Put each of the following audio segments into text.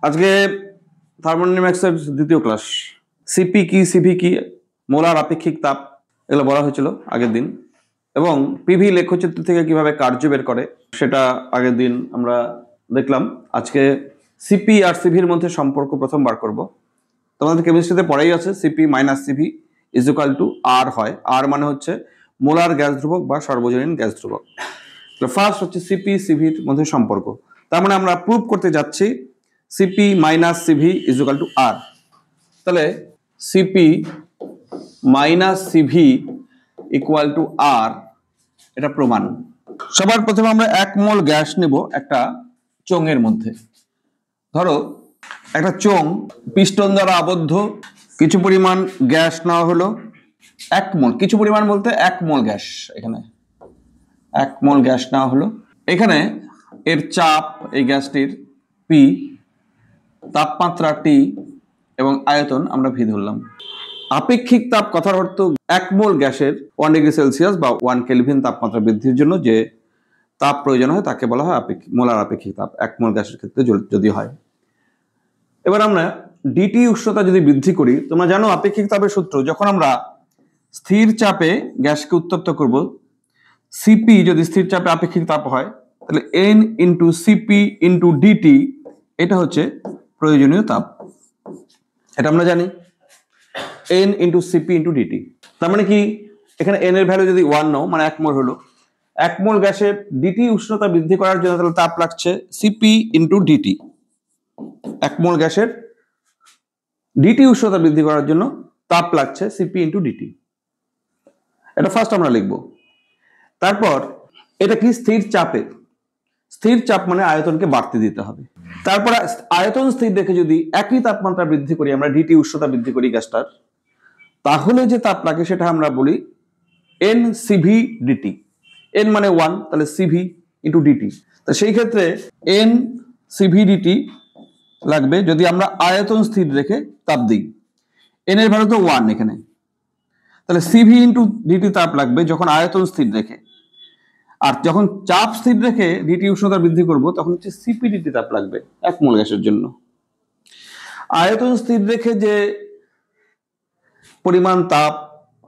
আজকে থার্মোডাইনামিক্সের দ্বিতীয় class. CP কি, সিভি কি, মোলার আপেক্ষিক তাপ, এগুলো বলা হয়েছিল আগের দিন, এবং পিভি লেখচিত্র থেকে কিভাবে কার্য বের করে সেটা আগের দিন আমরা দেখলাম। আজকে সিপি আর সিভির মধ্যে সম্পর্ক প্রথম বার করব। তোমাদের কেমিস্ট্রিতে পড়াই আছে CP minus CV is equal to R হয়। আর মানে হচ্ছে মোলার গ্যাস ধ্রুবক বা সর্বজনীন গ্যাস ধ্রুবক। ফার্স্ট হচ্ছে সিপি সিভির মধ্যে সম্পর্ক। তার মানে আমরা প্রুভ করতে যাচ্ছি CP minus CV is equal to R. তাহলে CP minus CV equal to R, এটা প্রমাণ। সবার প্রথমে আমরা 1 মোল গ্যাস নেব একটা চোঙের মধ্যে। ধরো একটা চোঙ পিস্টন দ্বারা আবদ্ধ, কিছু পরিমাণ গ্যাস নেওয়া হলো 1 মোল, কিছু পরিমাণ বলতে 1 মোল গ্যাস, এখানে 1 মোল গ্যাস নেওয়া হলো। এখানে এর চাপ, এই গ্যাসটির পি, তাপমাত্রা টি এবং আয়তন আমরা ভি ধরলাম। আপেক্ষিক তাপ কথার অর্থ 1 মোল গ্যাসের 1 ডিগ্রি সেলসিয়াস বা 1 কেলভিন তাপমাত্রা বৃদ্ধির জন্য যে তাপ প্রয়োজন হয় তাকে বলা হয় মোলার আপেক্ষিক তাপ, 1 মোল গ্যাসের ক্ষেত্রে যদি হয়। এবার আমরা ডিটি উষ্ণতা যদি বৃদ্ধি করি, তোমরা জানো আপেক্ষিক তাপের সূত্র, যখন আমরা স্থির চাপে গ্যাসকে উত্তপ্ত করব, সিপি যদি স্থির চাপে আপেক্ষিক তাপ হয়, তাহলে n into CP into DT, এটা হচ্ছে প্রয়োজনীয় তাপ। এটা আমরা জানি, n into CP into DT. তার মানে কি, এখানে এন এর ভ্যালু যদি 1 নাও, মানে 1 মোল হলো, 1 মোল গ্যাসের ডিটি উষ্ণতা বৃদ্ধি করার জন্য তাহলে তাপ লাগছে সিপি ইন্টু ডিটি। 1 মোল গ্যাসের ডিটি উষ্ণতা বৃদ্ধি করার জন্য তাপ লাগছে সিপি ইন্টু ডিটি। এটা ফার্স্ট আমরা লিখব। তারপর এটা কি, স্থির চাপে, স্থির চাপ মানে আয়তনকে বাড়তে দিতে হবে। তারপর আয়তন স্থির রেখে যদি একই তাপমাত্রা বৃদ্ধি করি, আমরা ডিটি উষ্ণতা বৃদ্ধি করি গ্যাসটার, তাহলে যে তাপ লাগে সেটা আমরা বলি এন সিভি ডিটি। এন মানে 1, তাহলে সিভি ইন্টু ডিটি। তো সেই ক্ষেত্রে এন সিভি ডিটি লাগবে যদি আমরা আয়তন স্থির রেখে তাপ দিই। এন এর ভ্যালু তো 1 এখানে, তাহলে সিভি ইন্টু ডিটি তাপ লাগবে যখন আয়তন স্থির রেখে। আর যখন চাপ স্থির রেখে ডিটি উষ্ণতা বৃদ্ধি করব, তখন হচ্ছে সিপি ডিটি তাপ লাগবে 1 মোল গ্যাসের জন্য। আয়তন স্থির রেখে যে পরিমাণ তাপ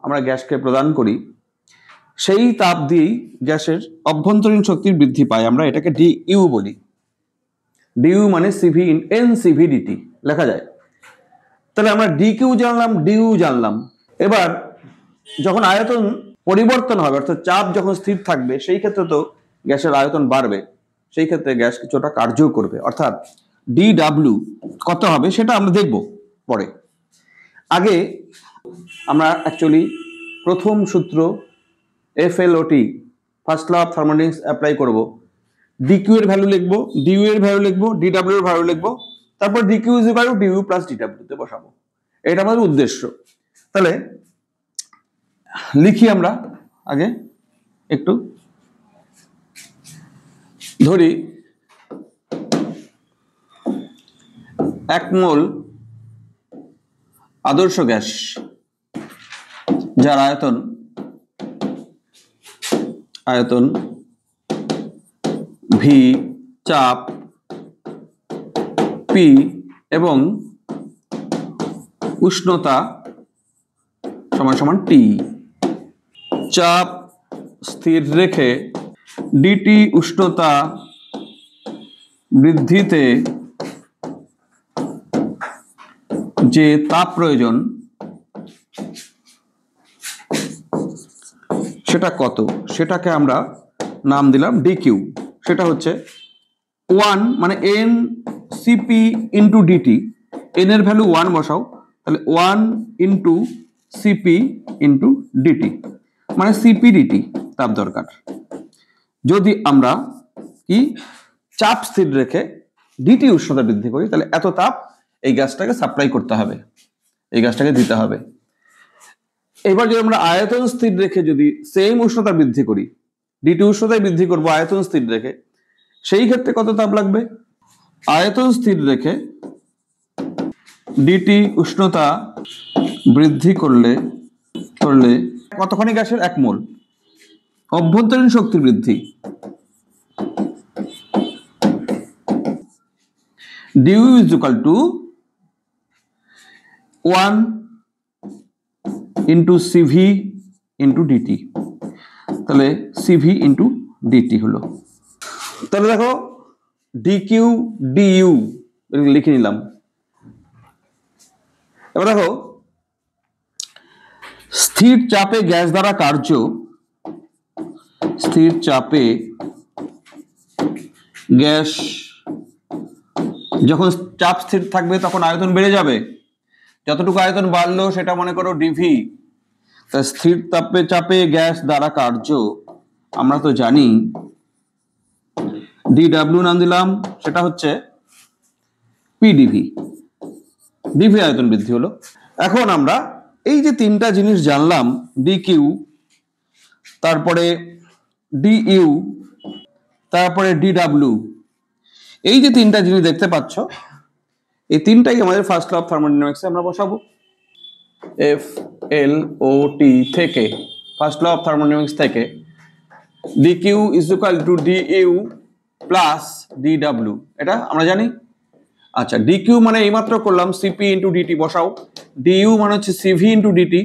আমরা গ্যাসকে প্রদান করি, সেই তাপ দিয়েই গ্যাসের অভ্যন্তরীণ শক্তির বৃদ্ধি পায়। আমরা এটাকে ডিইউ বলি। ডিইউ মানে সিভি এন সিভি ডিটি লেখা যায়। তাহলে আমরা ডিকিউ জানলাম, ডিইউ জানলাম। এবার যখন আয়তন পরিবর্তন হবে, অর্থাৎ চাপ যখন স্থির থাকবে, সেই ক্ষেত্রে তো গ্যাসের আয়তন বাড়বে, সেই ক্ষেত্রে গ্যাস কিছুটা কার্য করবে, অর্থাৎ ডিডাব্লিউ কত হবে সেটা আমরা দেখব পরে। আগে আমরা অ্যাকচুয়ালি প্রথম সূত্র FLOT, first law of thermodynamics apply করব। ডিকিউ এর ভ্যালু লিখবো, ডিইউ এর ভ্যালু লিখবো, ডিডাব্লিউ এর ভ্যালু লিখবো, তারপর DQ is equal to DU plus DW তে বসাবো। এটা আমাদের উদ্দেশ্য। তাহলে লিখি আমরা আগে একটু, ধরি 1 মোল আদর্শ গ্যাস যার আয়তন ভি, চাপ পি এবং উষ্ণতা সমান সমান টি। চাপ স্থির রেখে ডিটি উষ্ণতা বৃদ্ধিতে যে তাপ প্রয়োজন সেটা কত, সেটাকে আমরা নাম দিলাম ডিকিউ। সেটা হচ্ছে 1 মানে n CP into DT. N এর ভ্যালু 1 বসাও, তাহলে 1 ইন্টু সিপি ইন্টু ডিটি, মানে সিপি ডিটি তাপ দরকার। যদি আমরা কি চাপ স্থির রেখে ডিটি উষ্ণতা বৃদ্ধি করি, তাহলে এত তাপ এই গ্যাসটাকে সাপ্লাই করতে হবে, এই গ্যাসটাকে দিতে হবে। এবার যদি আমরা আয়তন স্থির রেখে যদি সেম উষ্ণতা বৃদ্ধি করি, ডিটি উষ্ণতায় বৃদ্ধি করব আয়তন স্থির রেখে, সেই ক্ষেত্রে কত তাপ লাগবে? আয়তন স্থির রেখে ডিটি উষ্ণতা বৃদ্ধি করলে কতখানি গ্যাসের? 1 মোল। অভ্যন্তরীণ শক্তির বৃদ্ধি du is equal to 1 into cv into dt, তাহলে cv into dt হলো। তাহলে দেখো dq du লিখে নিলাম। এবার দেখো স্থির চাপে গ্যাস দ্বারা কার্য, স্থির চাপে গ্যাস যখন চাপ স্থির থাকবে তখন আয়তন বেড়ে যাবে, যতটুকু আয়তন বাড়লো সেটা মনে করো ডিভি। স্থির তাপে চাপে গ্যাস দ্বারা কার্য আমরা তো জানি ডিডব্লিউ নাম দিলাম, সেটা হচ্ছে পিডিভি, ডিভি আয়তন বৃদ্ধি হলো। এখন আমরা এই যে তিনটা জিনিস জানলাম, ডিকিউ, তারপরে ডিইউ, তারপরে ডিডব্লিউ, এই যে তিনটা জিনিস দেখতে পাচ্ছ, এই তিনটাই আমাদের ফার্স্ট ল অফ থার্মোডাইনামিক্সে আমরা বসাবো। এফ এল ও টি থেকে, ফার্স্ট ল অফ থার্মোডাইনামিক্স থেকে DQ is equal to DU plus DW, এটা আমরা জানি। আচ্ছা, ডিকিউ মানে এইমাত্র করলাম সিপি ইন্টু ডিটি, বসাও। ডিইউ মানে হচ্ছে CV into DT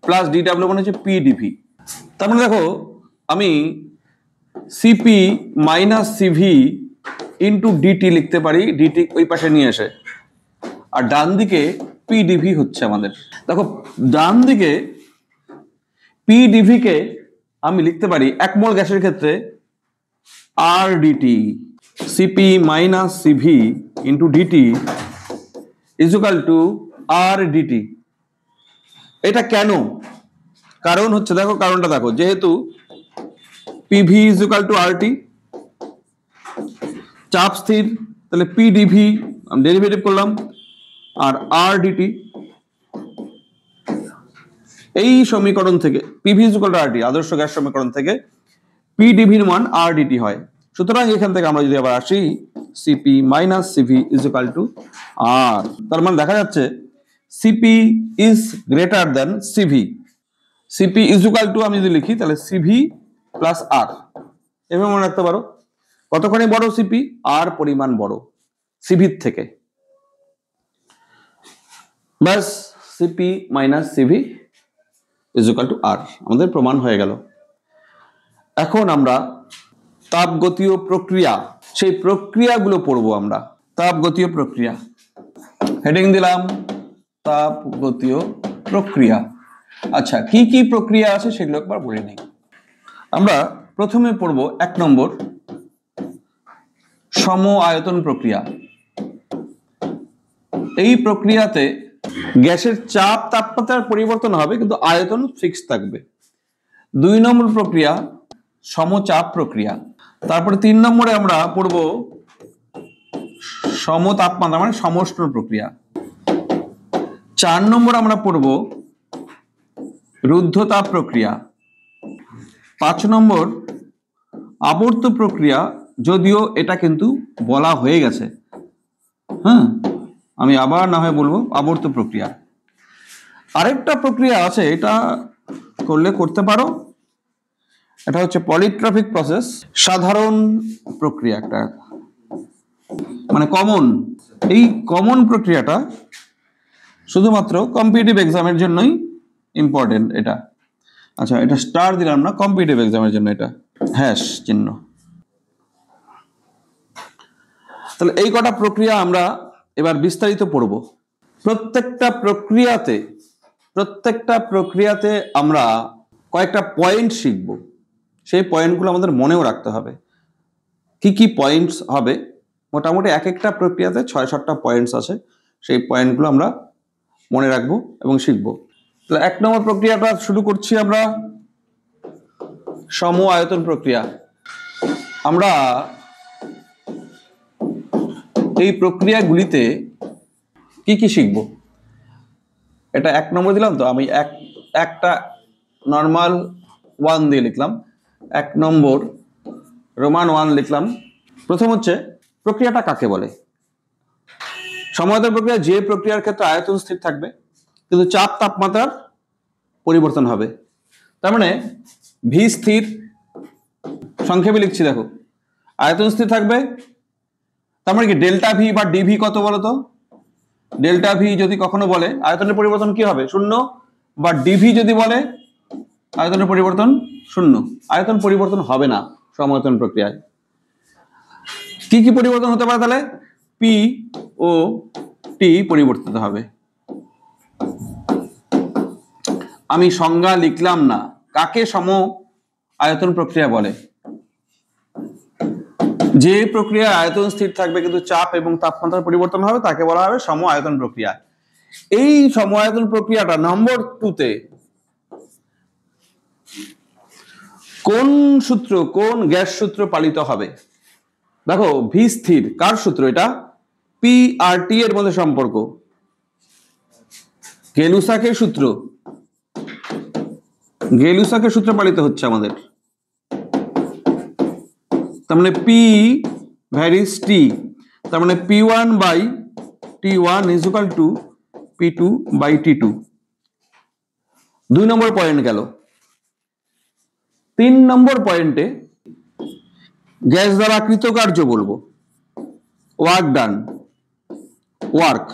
plus DW মানে হচ্ছে পিডিভি। তার মানে দেখো আমি CP minus CV into DT লিখতে পারি, ডিটি ওই পাশে নিয়ে এসে, আর ডান দিকে পিডিভি হচ্ছে আমাদের। দেখো ডান দিকে পিডিভি কে আমি লিখতে পারি এক মোল গ্যাসের ক্ষেত্রে R DT, CP minus CV into DT is equal to R DT. এটা কেন? কারণ হচ্ছে, দেখো কারণটা দেখো, যেহেতু PV is equal to RT, চাপ স্থির, তাহলে পিডিভি আমি ডেরিভেটিভ করলাম, আর আর ডিটি এই সমীকরণ থেকে PV is equal to RT আদর্শ গ্যাস সমীকরণ থেকে পিডিভির মান আর ডিটি হয়। সুতরাং এখান থেকে আমরা যদি আবার আসি CP minus CV is equal to R, তার মানে দেখা যাচ্ছে CP is greater than CV. CP is equal to আমি যদি লিখি তাহলে সিভি প্লাস আর, এভাবে মনে রাখতে পারো। কতখানি বড় সিপি? আর পরিমাণ বড় সিভির থেকে, ব্যাস CP minus CV is equal to R, আমাদের প্রমাণ হয়ে গেল। এখন আমরা তাপগতীয় প্রক্রিয়া, সেই প্রক্রিয়াগুলো পড়বো আমরা। তাপগতীয় প্রক্রিয়া, হেডিং দিলাম তাপগতীয় প্রক্রিয়া। আচ্ছা, কি কি প্রক্রিয়া আছে সেগুলো একবার বলে নিই। আমরা প্রথমে পড়বো 1 নম্বর সম আয়তন প্রক্রিয়া। এই প্রক্রিয়াতে গ্যাসের চাপ তাপমাত্রার পরিবর্তন হবে কিন্তু আয়তন ফিক্স থাকবে। 2 নম্বর প্রক্রিয়া সমচাপ প্রক্রিয়া। তারপরে 3 নম্বরে আমরা পড়ব সমতাপমাত্রা মানে সমউষ্ণ প্রক্রিয়া। 4 নম্বর আমরা পড়ব রুদ্ধতাপ প্রক্রিয়া। 5 নম্বর আবর্ত প্রক্রিয়া, যদিও এটা কিন্তু বলা হয়ে গেছে, হ্যাঁ আমি আবার না হয় বলবো আবর্ত প্রক্রিয়া। আরেকটা প্রক্রিয়া আছে, এটা করলে করতে পারো, এটা হচ্ছে পলিট্রপিক প্রসেস, সাধারণ প্রক্রিয়া, একটা মানে কমন। এই কমন প্রক্রিয়াটা শুধুমাত্র কম্পিটিটিভ এক্সামের জন্যই ইম্পর্টেন্ট এটা। আচ্ছা, এটা স্টার দিলাম না, কম্পিটিটিভ এক্সামের জন্য এটা হ্যাশ চিহ্ন। তাহলে এই কটা প্রক্রিয়া আমরা এবার বিস্তারিত পড়ব। প্রত্যেকটা প্রক্রিয়াতে আমরা কয়েকটা পয়েন্ট শিখব, সেই পয়েন্টগুলো আমাদের মনেও রাখতে হবে। কি কি পয়েন্টস হবে? মোটামুটি এক একটা প্রক্রিয়াতে 6-7টা পয়েন্টস আছে, সেই পয়েন্টগুলো আমরা মনে রাখবো এবং শিখবো। তাহলে 1 নম্বর প্রক্রিয়াটা শুরু করছি আমরা, সম আয়তন প্রক্রিয়া। আমরা এই প্রক্রিয়াগুলিতে কি কি শিখব? এটা 1 নম্বর দিলাম, তো আমি একটা নর্মাল 1 দিয়ে লিখলাম, 1 নম্বর রোমান 1 লিখলাম। প্রথম হচ্ছে প্রক্রিয়াটা কাকে বলে? সমায়তন প্রক্রিয়া যে প্রক্রিয়ার ক্ষেত্রে আয়তন স্থির থাকবে কিন্তু চাপ তাপমাত্রার পরিবর্তন হবে। তার মানে ভি স্থির, সংক্ষেপে লিখছি দেখো, আয়তন স্থির থাকবে, তার মানে কি ডেল্টা ভি বা ডিভি কত বলতো? ডেল্টা ভি যদি কখনো বলে আয়তনের পরিবর্তন কি হবে? শূন্য। বা ডিভি যদি বলে আয়তনের পরিবর্তন শূন্য। আয়তন পরিবর্তন হবে না সমায়তন প্রক্রিয়ায়। কি কি পরিবর্তন হতে পারে তাহলে? পি ও টি পরিবর্তিত হবে। আমি সংজ্ঞা লিখলাম না। কাকে সম আয়তন প্রক্রিয়া বলে? যে প্রক্রিয়া আয়তন স্থির থাকবে কিন্তু চাপ এবং তাপমাত্রার পরিবর্তন হবে তাকে বলা হবে সম আয়তন প্রক্রিয়া। এই সম আয়তন প্রক্রিয়াটা নম্বর 2 তে কোন সূত্র, কোন গ্যাস সূত্র পালিত হবে? দেখো ভি স্থির, কার সূত্র এটা? পি আর টি এর মধ্যে সম্পর্ক, গেলুসাকের সূত্র। গেলুসাকের সূত্র পালিত হচ্ছে আমাদের। তার মানে পি ভ্যারিস টি, তার মানে P1 by T1 is equal to P2 by T2। 2 নম্বর পয়েন্ট গেল। 3 নম্বর পয়েন্টে গ্যাস দ্বারা কৃতকার্য বলবো, ওয়ার্ক ডান, ওয়ার্ক।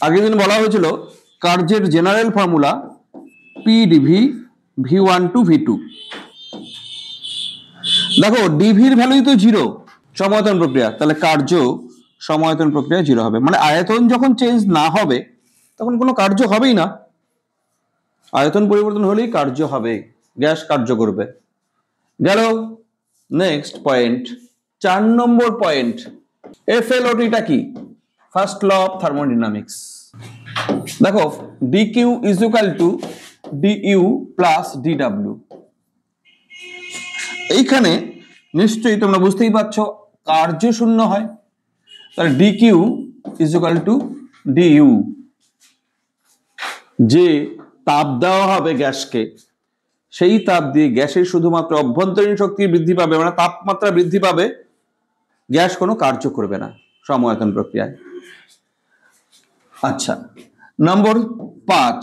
আগের দিন বলা হয়েছিল কার্যের general formula PdV V1 to V2। দেখো ডিভির ভ্যালুই তো 0 সমায়তন প্রক্রিয়া, তাহলে কার্য সমায়তন প্রক্রিয়া 0 হবে। মানে আয়তন যখন চেঞ্জ না হবে তখন কোনো কার্য হবেই না। আয়তন পরিবর্তন হলেই কার্য হবে, গ্যাস কার্য করবে। গেল নেক্সট পয়েন্ট, 4 নম্বর পয়েন্ট। FLOT-টা কি? First law of thermodynamics. দেখো dq is equal to du plus dw। এইখানে নিশ্চয়ই তোমরা বুঝতেই পারছো কার্য শূন্য হয়, তাহলে dq is equal to du। যে তাপ দেওয়া হবে গ্যাসকে, সেই তাপ দিয়ে গ্যাসের শুধুমাত্র অভ্যন্তরীণ শক্তি বৃদ্ধি পাবে, মানে তাপমাত্রা বৃদ্ধি পাবে, গ্যাস কোনো কার্য করবে না সমায়তন প্রক্রিয়ায়। আচ্ছা, নম্বর 5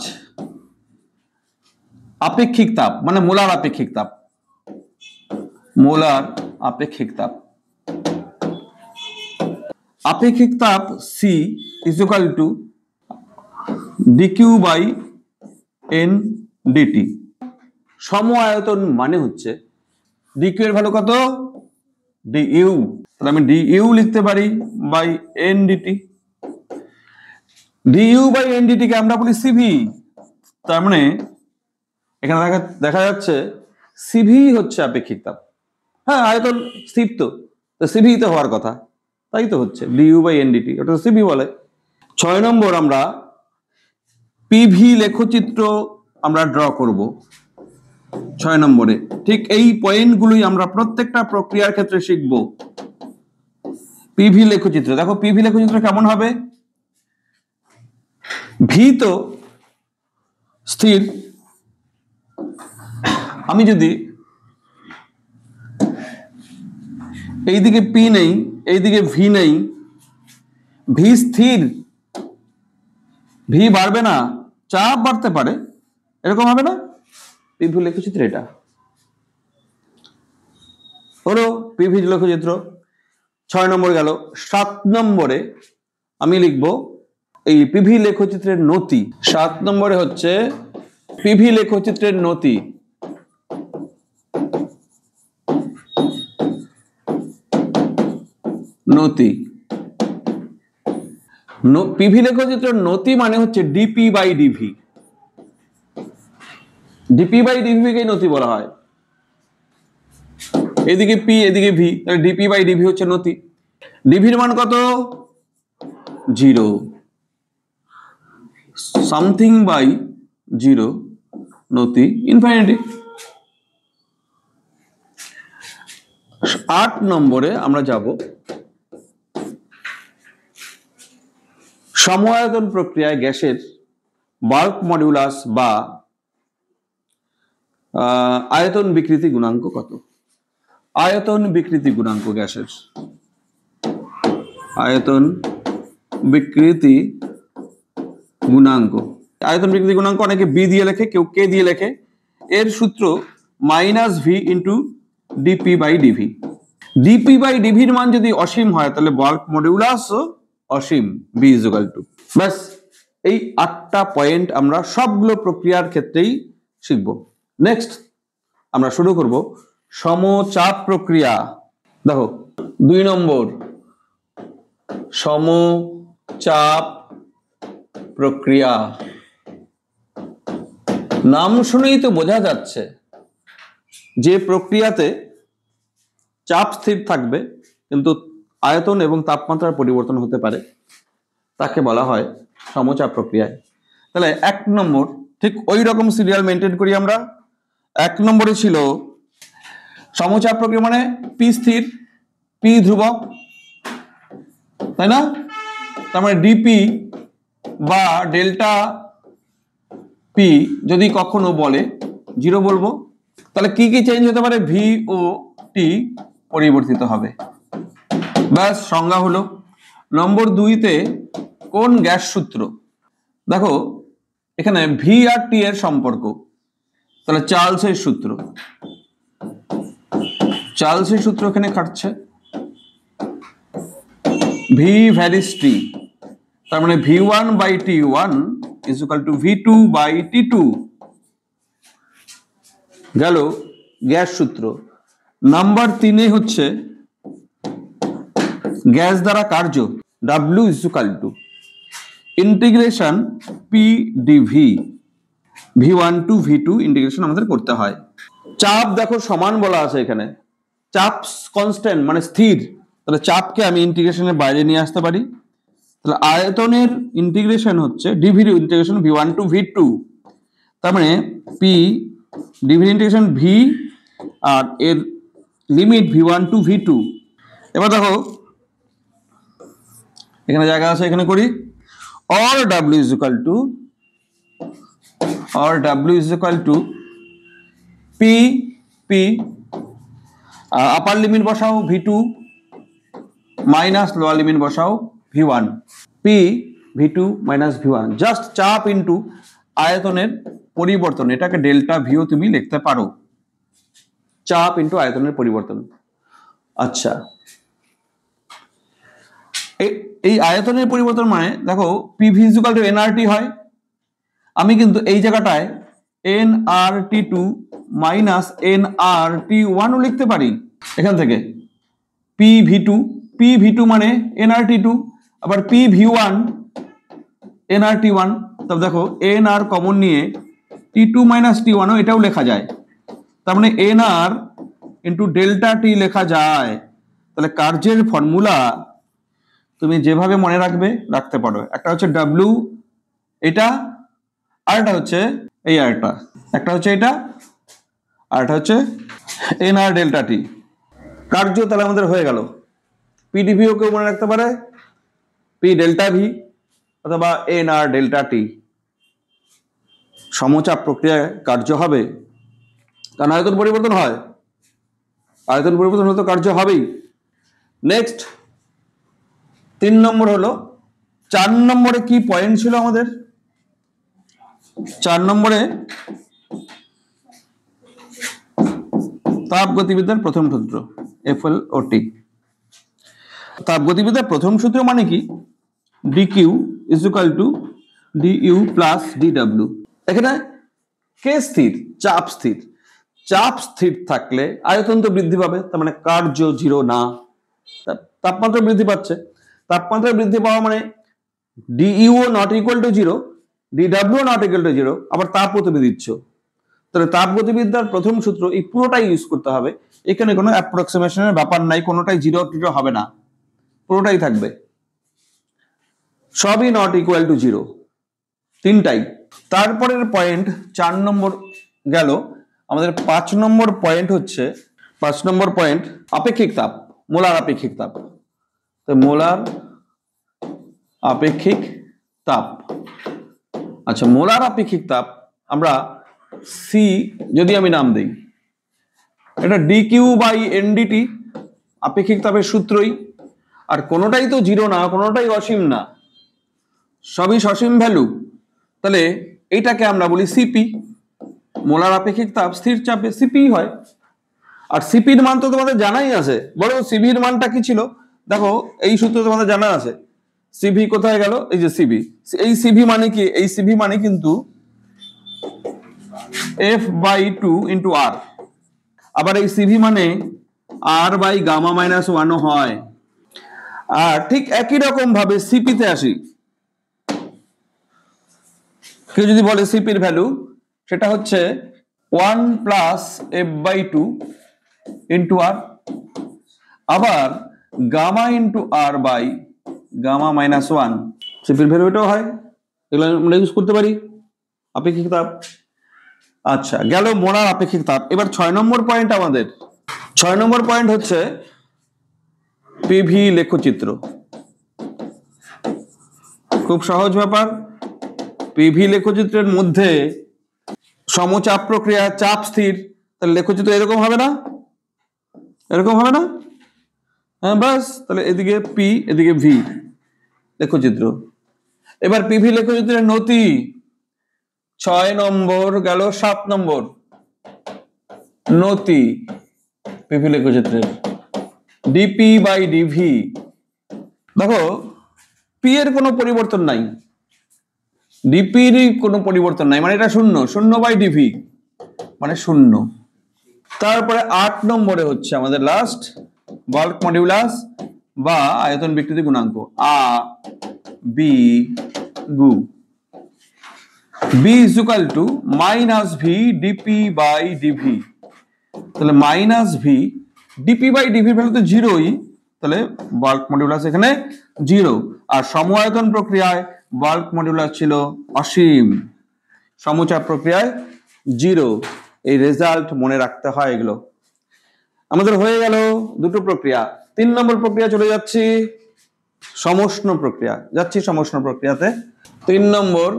আপেক্ষিক তাপ, মানে মোলার আপেক্ষিক তাপ। মোলার আপেক্ষিক তাপ, আপেক্ষিক তাপ C is equal to dq by n dt। সম আয়তন মানে হচ্ছে dq এর ভ্যালু কত? du, তাহলে আমি du লিখতে পারি by n dt। du by n dt কে আমরা বলি CV। তার মানে এখানে দেখা যাচ্ছে CV হচ্ছে আপেক্ষিক তাপ। হ্যাঁ, আয়তন স্থির তো CV তো হওয়ার কথা, তাই তো হচ্ছে du বাই n dt, ওটা তো CV বলে। 6 নম্বর আমরা PV লেখচিত্র আমরা ড্র করব 6 নম্বরে। ঠিক এই পয়েন্টগুলোই আমরা প্রত্যেকটা প্রক্রিয়ার ক্ষেত্রে শিখব। PV লেখচিত্র, দেখো PV লেখচিত্র কেমন হবে? ভি তো স্থির, আমি যদি এইদিকে P নেই, এইদিকে V নেই, V স্থির, V বাড়বে না, চাপ বাড়তে পারে, এরকম হবে না? PV লেখচিত্র এটা হলো PV লেখচিত্র। 6 নম্বর গেল। 7 নম্বরে আমি লিখব এই PV লেখচিত্রের নতি। 7 নম্বরে হচ্ছে PV লেখচিত্রের নতি। নতি, PV লেখচিত্রের নতি মানে হচ্ছে dp by dv। dp by dv কে নতি বলা হয়। এদিকে P এদিকে V, তাহলে dp বাই dv হচ্ছে নতি। dv এর মান কত? 0, সামথিং বাই 0, নতি ইনফিনিটি। 8 নম্বরে আমরা যাব সমায়তন প্রক্রিয়ায় গ্যাসের বাল্ক মডিউলাস বা আয়তন বিকৃতি গুণাঙ্ক কত? আয়তন বিকৃতি গুণাঙ্ক গ্যাসের, আয়তন বিকৃতি গুণাঙ্ক। আয়তন বিকৃতি গুণাঙ্ক অনেকে বি দিয়ে লেখে, কেউ কে দিয়ে লেখে। এর সূত্র -v into dp by dv। DP by ডিভির মান যদি অসীম হয় তাহলে বাল্ক মডিউলাসও অসীম, বি ইজ ইকুয়াল টু। ব্যাস, এই 8টা পয়েন্ট আমরা সবগুলো প্রক্রিয়ার ক্ষেত্রেই শিখব। নেক্সট আমরা শুরু করব সমচাপ প্রক্রিয়া। দেখো 2 নম্বর সমচাপ প্রক্রিয়া। নাম শুনেই তো বোঝা যাচ্ছে যে প্রক্রিয়াতে চাপ স্থির থাকবে কিন্তু আয়তন এবং তাপমাত্রার পরিবর্তন হতে পারে, তাকে বলা হয় সমচাপ প্রক্রিয়ায়। তাহলে 1 নম্বর ঠিক ওই রকম সিরিয়াল মেনটেন করি আমরা। 1 নম্বরে ছিল সমচাপ প্রক্রিয়া মানে পি স্থির, পি ধ্রুবক, তাই না? তার মানে ডিপি বা ডেল্টা পি যদি কখনো বলে 0 বলবো, তাহলে কি কি চেঞ্জ হতে পারে? ভি ও টি পরিবর্তিত হবে। ব্যাস, সংজ্ঞা হলো। নম্বর 2তে কোন গ্যাস সূত্র? দেখো এখানে ভি আর টি এর সম্পর্ক, তাহলে চার্লসের সূত্র। চার্লসের সূত্র এখানে খাটছে। ভি ভ্যারিস টি, তার মানে V1 by T1 is equal to V2 by T2 গেল গ্যাস সূত্র। নাম্বার 3 হচ্ছে গ্যাস দ্বারা কার্য, W is equal to integration P dV, V1 to V2 integration আমাদের করতে হয়। চাপ দেখো সমান বলা আছে এখানে, চাপ কনস্ট্যান্ট মানে স্থির, তাহলে চাপকে আমি ইন্টিগ্রেশনের বাইরে নিয়ে আসতে পারি। তাহলে আয়তনের ইন্টিগ্রেশন হচ্ছে ডিভির ইন্টিগ্রেশন V1 টু V2, তার মানে P ডিভির ইন্টিগ্রেশন V আর এর লিমিট V1 টু V2। এবার দেখো এখানে জায়গা আছে, এখানে করি। or W is equal to P upper limit বসাও V2 মাইনাস লোয়ার লিমিট বসাও V1, P V2 minus V1, just চাপ ইন্টু আয়তনের পরিবর্তন, এটাকে ডেল্টা ভিও তুমি লিখতে পারো, চাপ ইন্টু আয়তনের পরিবর্তন। আচ্ছা, এই আয়তনের পরিবর্তন মানে দেখো PV is equal to nRT হয়। আমি কিন্তু এই জায়গাটায় nRT2 মাইনাস nRT1 ও লিখতে পারি এখান থেকে। PV2 মানে nRT2, আবার PV1 nRT1, তবে দেখো nR কমন নিয়ে T2 মাইনাস T1 এটাও লেখা যায়, তার মানে nR ইন্টু ডেল্টা টি লেখা যায়। তাহলে কার্যের ফর্মুলা তুমি যেভাবে মনে রাখতে পারো, একটা হচ্ছে W এটা, আরেকটা হচ্ছে এই আরেকটা, একটা হচ্ছে এটা আরেকটা হচ্ছে nR ডেল্টা টি। কার্য তাহলে আমাদের হয়ে গেল। PdVও কেউ মনে রাখতে পারে, P ডেল্টা ভি অথবা nR ডেল্টা টি। সমচাপ প্রক্রিয়ায় কার্য হবে, কারণ আয়তন পরিবর্তন হয়, আয়তন পরিবর্তন হলে তো কার্য হবেই। নেক্সট 3 নম্বর হলো, 4 নম্বরে কি পয়েন্ট ছিল আমাদের? 4 নম্বরে তাপ গতিবিদ্যার প্রথম সূত্র FLOT। তাপ গতিবিদ্যার প্রথম সূত্র মানে কি? dq is equal to du plus dw। এখানে কে স্থির? চাপ স্থির। চাপ স্থির থাকলে আয়তন তো বৃদ্ধি পাবে, তার মানে কার্য 0 না। তাপমাত্রা বৃদ্ধি পাচ্ছে, তাপমাত্রা বৃদ্ধি পাওয়া মানে du not equal to 0, dw not equal to 0, আবার তাপও তুমি দিচ্ছ। তাহলে তাপ গতিবিদ্যার প্রথম সূত্র এই পুরোটাই ইউজ করতে হবে, এখানে কোনো অ্যাপ্রক্সিমেশনের ব্যাপার নাই, কোনোটাই 0 হবে না, পুরোটাই থাকবে, সবই নট ইকুয়াল টু 0, তিনটাই। তারপরের পয়েন্ট 4 নম্বর গেল। আমাদের 5 নম্বর পয়েন্ট হচ্ছে, 5 নম্বর পয়েন্ট আপেক্ষিক তাপ, মোলার আপেক্ষিক তাপ। তো মোলার আপেক্ষিক তাপ, আচ্ছা মোলার আপেক্ষিক তাপ আমরা সি যদি আমি নাম দেই, এটা dq বাই ndt আপেক্ষিক তাপের সূত্রই। আর কোনোটাই তো 0 না, কোনোটাই অসীম না, সবই সসীম ভ্যালু, তাহলে এইটাকে আমরা বলি সিপি। মোলার আপেক্ষিক তাপ স্থির চাপে সিপি হয়। আর সিপির মান তো তোমাদের জানাই আছে, বলো সিভির মানটা কি ছিল? দেখো এই সূত্র তোমাদের জানা আছে, সিভি কোথায় গেল, এই যে সিভি, এই সিভি মানে কি, এই সিভি মানে কিন্তু f/2 ইন্টু আর, আবার এই সিভি মানে r/γ-1 হয়। আর ঠিক একই রকম ভাবে সিপিতে আসি, কেউ যদি বলে সিপির ভ্যালু সেটা হচ্ছে 1 + f/2 ইন্টু আর, আবার গামা ইন্টু r/γ-1 সিপির ভ্যালু এটাও হয়, এগুলো আমরা ইউজ করতে পারি আপেক্ষিক তাপ। আচ্ছা, গেল মোলার আপেক্ষিক তাপ। এবার 6 নম্বর পয়েন্ট আমাদের, 6 নম্বর পয়েন্ট হচ্ছে পিভি লেখচিত্র। খুব সহজ ব্যাপার, পিভি লেখচিত্রের মধ্যে সমচাপ প্রক্রিয়া, চাপ স্থির, তাহলে লেখচিত্র এরকম হবে না, এরকম হবে না? হ্যাঁ বাস, তাহলে এদিকে পি এদিকে ভি লেখচিত্র। এবার পিভি লেখচিত্রের নতি 6 নম্বর গেল, 7 নম্বর নতি পিভি লেখচিত্রের dp/dv। দেখো পি এর কোনো পরিবর্তন নাই, ডিপির কোনো পরিবর্তন নাই, মানে এটা শূন্য, 0/dv মানে শূন্য। তারপরে 8 নম্বরে হচ্ছে আমাদের লাস্ট বাল্ক মডিউলাস বা আয়তন বিকৃতি গুণাঙ্ক, আ বি গু, b - v dp/dv। তাহলে -v dp/dv ভ্যালু তো জিরোই, তাহলে বাল্ক মডিউলাস এখানে জিরো। আর সমআয়তন প্রক্রিয়ায় বাল্ক মডিউলাস ছিল অসীম, সমচাপ প্রক্রিয়ায় জিরো। এই রেজাল্ট মনে রাখতে হয় এগুলো। আমাদের হয়ে গেল দুটো প্রক্রিয়া। 3 নম্বর প্রক্রিয়া চলে যাচ্ছি, সমষ্ণ প্রক্রিয়া, যাচ্ছি সমষ্ণ প্রক্রিয়াতে। 3 নম্বর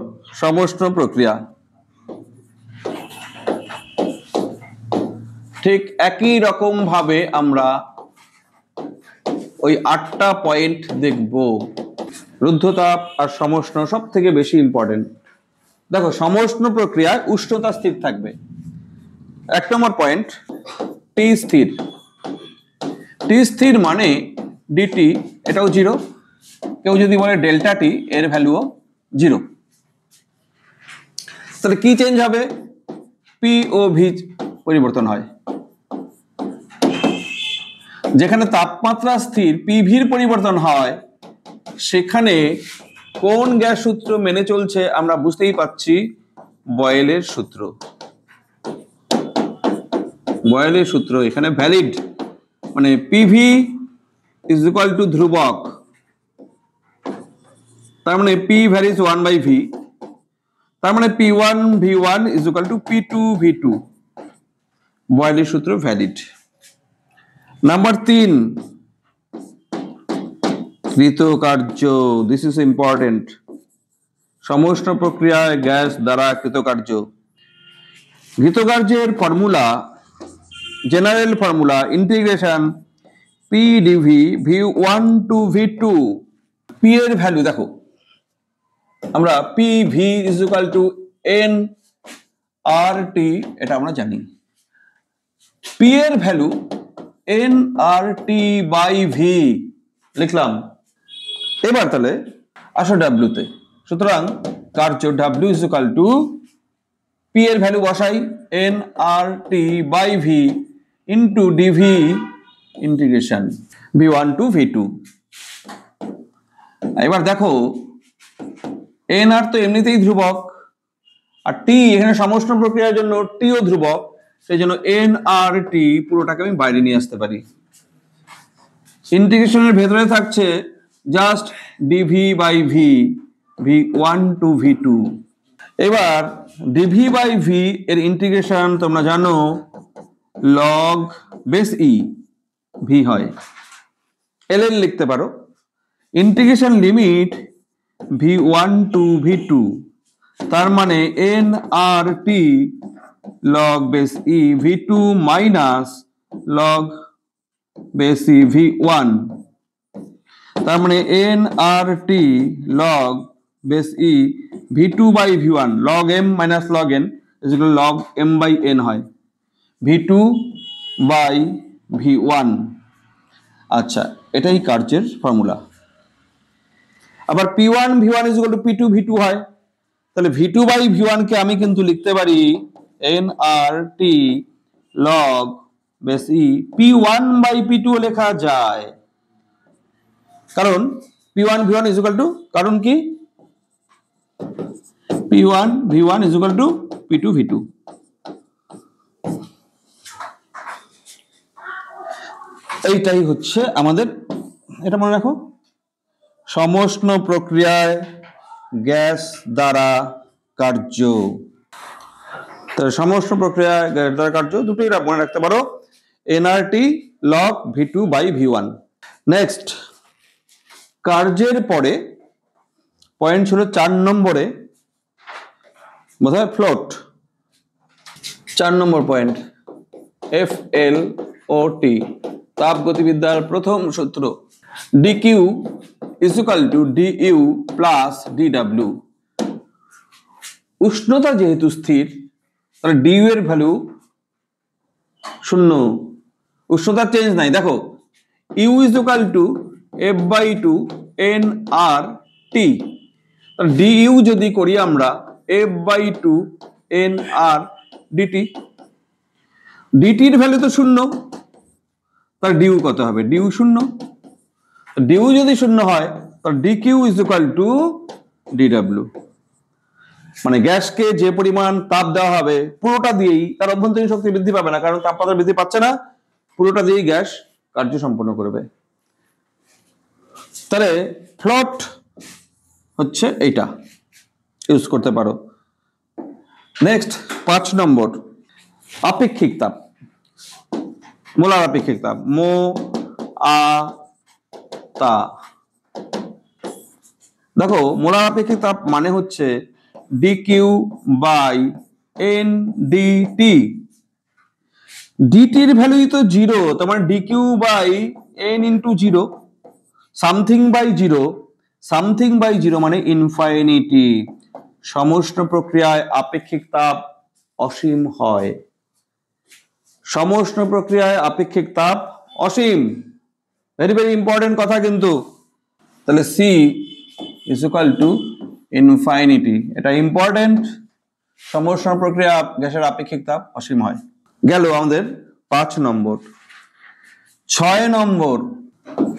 সমষ্ণ প্রক্রিয়া। ঠিক একই রকম ভাবে আমরা ওই 8টা পয়েন্ট দেখব। রুদ্ধতাপ আর সমষ্ণ সব থেকে বেশি ইম্পর্টেন্ট। দেখো সমষ্ণ প্রক্রিয়ায় উষ্ণতা স্থির থাকবে। 1 নম্বর পয়েন্ট, টি স্থির। টি স্থির মানে ডিটি এটাও জিরো, কেউ যদি বলে ডেল্টা টি এর ভ্যালুও জিরো। তাহলে কি চেঞ্জ হবে? পি ও ভি পরিবর্তন হয়। যেখানে তাপমাত্রা স্থির পিভির পরিবর্তন হয়, সেখানে কোন গ্যাস সূত্র মেনে চলছে আমরা বুঝতেই পাচ্ছি, বয়েলের সূত্র। বয়েলের সূত্র এখানে ভ্যালিড, মানে পিভি ইজ ইকুয়াল টু ধ্রুবক, তার মানে পি ভ্যারিজ 1/v, তার মানে P1V1 is equal two P2V2। বয়েলের সূত্র ভ্যালিড। নাম্বার 3, কৃতকার্য। This is important. সমষ্ণ প্রক্রিয়ায় গ্যাস দ্বারা কৃতকার্য। কৃতকার্যের formula, general formula, integration PdV V1 to V2। P এর ভ্যালু দেখো, আমরা PV is equal to nRT, এটা আমরা জানি। P এর ভ্যালু nRT/v লিখলাম। এবার তাহলে আসো W তে। সুতরাং কার্য W is equal two P এর ভ্যালু বসাই nRT/v into dV integration V1 to V2। এবার দেখো nR তো এমনিতেই ধ্রুবক, আর টি এখানে সমষ্ণ প্রক্রিয়ার জন্য টিও ধ্রুবক, সেই জন্য nRT পুরোটাকে আমি বাইরে নিয়ে আসতে পারি। ইন্টিগ্রেশনের ভেতরে থাকছে just dV/v V1 to V2। এবার dV/v এর ইন্টিগ্রেশন তোমরা জানো log বেস ই ভি হয়, ln লিখতে পারো। Integration limit V1 to V2, তার মানে nRT log বেস ই V2 মাইনাস log বেস ই V1, তার মানে nRT log base E V2/V1 log m minus log n is equal to log m/n হয়। V2 by V1। আচ্ছা, এটাই কার্যের formula. আবার P1 V1 is equal to P2 V2 হয়, তাহলে V2 by V1 কে আমি কিন্তু লিখতে পারি nRT log base E. P1 by P2 লেখা যায়, কারণ P1 V1 is equal two, কারণ কি P1 V1 is equal to P2 V2। এইটাই হচ্ছে আমাদের, এটা মনে রাখো, সমষ্ণ প্রক্রিয়ায় গ্যাস দ্বারা কার্য। তাহলে সমষ্ণ প্রক্রিয়ায় গ্যাস দ্বারা কার্য দুটোই মনে রাখতে পারো, nRT log V2 by V1। Next, কার্যের পরে পয়েন্ট ছিল 4 নম্বরে, বোধহয় ফ্লোট। 4 নম্বর পয়েন্ট FLOT, তাপগতিবিদ্যার প্রথম সূত্র dq is equal to du plus dw। উষ্ণতা যেহেতু স্থির, তাহলে du এর ভ্যালু 0, উষ্ণতার চেঞ্জ নাই। দেখো u is equal to f/2 nRT, তাহলে du যদি করি আমরা f/2 nRdt, dt এর ভ্যালু তো 0, তাহলে du কত হবে, du 0। du যদি 0 হয় তাহলে dq is equal to dw, মানে গ্যাসকে যে পরিমাণ তাপ দেওয়া হবে পুরোটা দিয়েই তার অভ্যন্তরীণ শক্তি বৃদ্ধি পাবে না, কারণ তাপমাত্রা বৃদ্ধি পাচ্ছে না, পুরোটা দিয়েই গ্যাস কার্য সম্পন্ন করবে। তাহলে ফ্লোট হচ্ছে এইটা, ইউজ করতে পারো। নেক্সট 5 নম্বর আপেক্ষিক তাপ, মোলার আপেক্ষিক তাপ, তা। দেখো মোলার আপেক্ষিক তাপ মানে হচ্ছে dq বাই ndt। dt এর ভ্যালুই তো 0, তার মানে dq by n into 0, something by 0, something by 0 মানে ইনফাইনিটি। সমষ্ণ প্রক্রিয়ায় আপেক্ষিক তাপ অসীম হয়, সমষ্ণ প্রক্রিয়ায় আপেক্ষিক তাপ অসীম, ভেরি ভেরি ইম্পর্টেন্ট কথা কিন্তু। তাহলে C is equal to ইনফাইনিটি, এটা ইম্পর্টেন্ট। সমষ্ণ প্রক্রিয়া গ্যাসের আপেক্ষিক তাপ অসীম হয়। গেল আমাদের 5 নম্বর।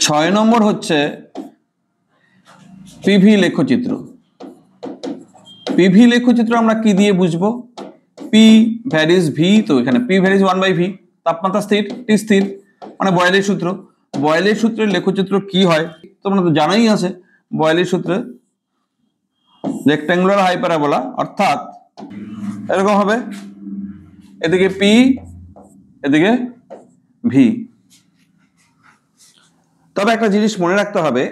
6 নম্বর হচ্ছে পিভি লেখচিত্র। পিভি লেখচিত্র আমরা কি দিয়ে বুঝবো, P ভ্যারিজ V, তো এখানে P ভ্যারিজ 1/V, তাপমাত্রা স্থির, T স্থির, মানে বয়েলের সূত্র। বয়েলের সূত্রের লেখচিত্র কি হয় তোমরা তো জানাই আছে, বয়েলের সূত্রে রেক্ট্যাঙ্গুলার হাইপারবোলা, অর্থাৎ এরকম হবে, এদিকে P এদিকে V। তবে একটা জিনিস মনে রাখতে হবে,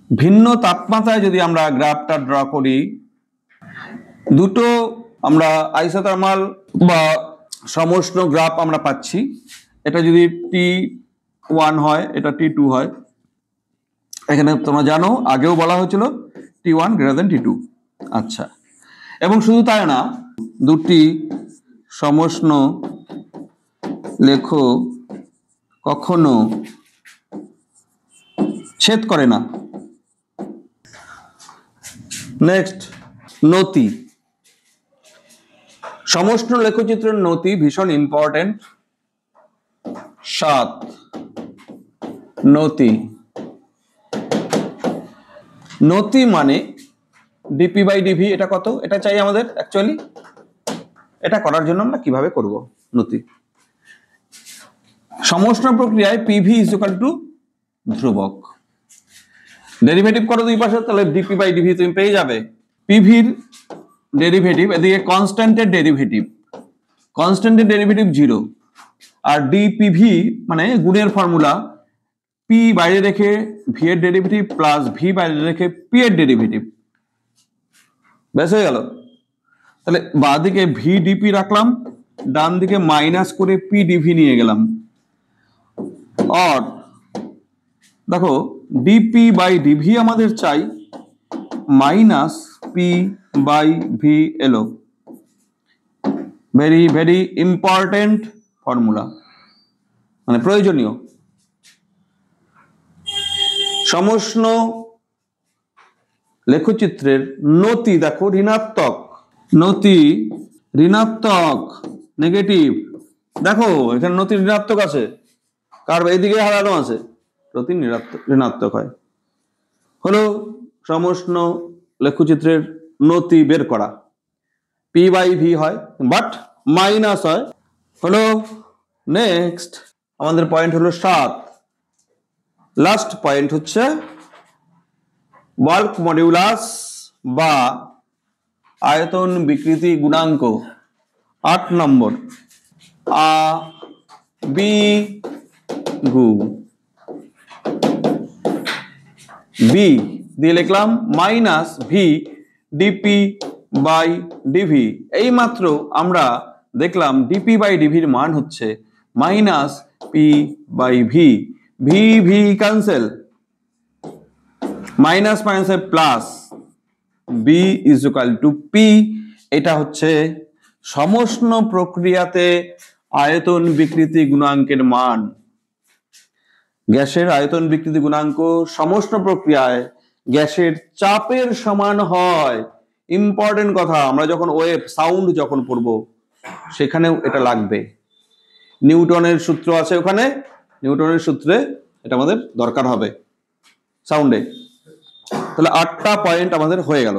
ভিন্ন তাপমাত্রায় যদি আমরা গ্রাফটা ড্র করি, দুটো আমরা আইসোথার্মাল বা সমষ্ণ গ্রাফ আমরা পাচ্ছি। এটা যদি T1 হয়, এটা T2 হয়। এখানে তোমরা জানো আগেও বলা হয়েছিল T1 গ্রেটার দেন T2। আচ্ছা, এবং শুধু তাই না, দুটি সমষ্ণ লেখ কখনো ছেদ করে না। নেক্সট, নতি। সমষ্ণ লেখচিত্রের নতি ভীষণ ইম্পর্টেন্ট। 7 নতি। নতি মানে ডিপি বাই ডিভি, এটা কত, এটা চাই আমাদের অ্যাকচুয়ালি। এটা করার জন্য আমরা কিভাবে করব, নতি সমষ্ণ প্রক্রিয়ায় পিভি ইজ ইকুয়াল টু ধ্রুবক। ডেরিভেটিভ করো দুই পাশে, তাহলে ডিপি বাই ডিভি তুমি পেয়ে যাবে। পিভির ডেরিভেটিভ, এদিকে কনস্ট্যান্টের ডেরিভেটিভ, কনস্ট্যান্টের ডেরিভেটিভ 0, আর ডিপিভি মানে গুণের ফর্মুলা, পি বাইরে রেখে ভি এর ডেরিভেটিভ প্লাস ভি বাইরে রেখে পি এর ডেরিভেটিভ, ব্যাস হয়ে গেল। তাহলে বাঁ দিকে ভি ডিপি রাখলাম, ডান দিকে মাইনাস করে পি ডিভি নিয়ে গেলাম। আর দেখো ডিপি বাই ডিভি আমাদের চাই মাইনাস পি বাই ভি এলো। ভেরি ভেরি ইম্পর্টেন্ট ফর্মুলা, মানে প্রয়োজনীয়। সমষ্ণ লেখচিত্রের নতি দেখো ঋণাত্মক, নতি ঋণাত্মক নেগেটিভ, দেখো এখানে নতি ঋণাত্মক আছে, কার এইদিকে হারানো আছে, প্রতি ঋণাত্মক হয়। হলো সমষ্ণ লেখচিত্রের নতি বের করা, পি বাই ভি হয় বাট মাইনাস হয়। হলো নেক্সট আমাদের পয়েন্ট হলো 7। লাস্ট পয়েন্ট হচ্ছে বাল্ক মডিউলাস বা আয়তন বিকৃতি গুণাঙ্ক। 8 নম্বর আ বি গু বি দিয়ে লিখলাম minus V DP by DV. এই মাত্র আমরা দেখলাম ডিপি বাই ডিভির মান হচ্ছে minus P by V. V V cancel, minus মাইনাসে plus, B is equal to P. এটা হচ্ছে সমষ্ণ প্রক্রিয়াতে আয়তন বিকৃতি গুণাঙ্কের মান। গ্যাসের আয়তন বিকৃতি গুণাঙ্ক সমষ্ণ প্রক্রিয়ায় গ্যাসের চাপের সমান হয়। ইম্পর্টেন্ট কথা, আমরা যখন ওয়েভ সাউন্ড যখন পড়ব সেখানেও এটা লাগবে। নিউটনের সূত্র আছে ওখানে, নিউটনের সূত্রে এটা আমাদের দরকার হবে সাউন্ডে। তাহলে 8টা পয়েন্ট আমাদের হয়ে গেল।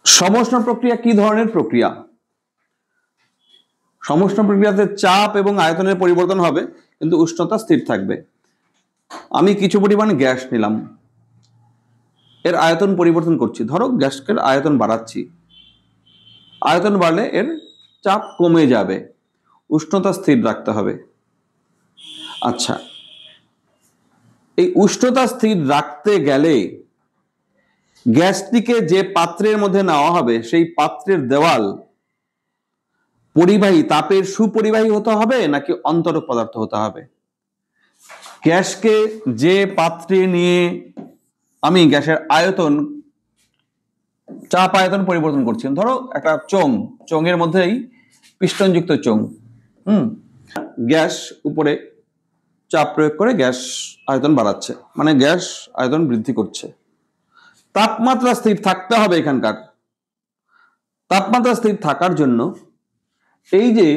সমষ্ণ প্রক্রিয়া কি ধরনের প্রক্রিয়া? সমষ্ণ প্রক্রিয়াতে চাপ এবং আয়তনের পরিবর্তন হবে কিন্তু উষ্ণতা স্থির থাকবে। আমি কিছু পরিমাণ গ্যাস নিলাম, এর আয়তন পরিবর্তন করছি, ধরো গ্যাসের আয়তন বাড়াচ্ছি, আয়তন বাড়লে এর চাপ কমে যাবে, উষ্ণতা স্থির রাখতে হবে। আচ্ছা, এই উষ্ণতা স্থির রাখতে গেলে গ্যাসটিকে যে পাত্রের মধ্যে নেওয়া হবে সেই পাত্রের দেওয়াল পরিবাহী তাপের সুপরিবাহী হতে হবে নাকি অন্তরক পদার্থ হতে হবে? গ্যাসকে যে পাত্রে নিয়ে আমি গ্যাসের আয়তন চাপ আয়তন পরিবর্তন করছি, ধরো একটা চোঙের মধ্যেই পিস্টনযুক্ত চোঙ, গ্যাস উপরে চাপ প্রয়োগ করে গ্যাস আয়তন বাড়াচ্ছে, মানে গ্যাস আয়তন বৃদ্ধি করছে। তাপমাত্রা স্থির থাকতে হবে, এখানকার তাপমাত্রা স্থির থাকার জন্য এই যে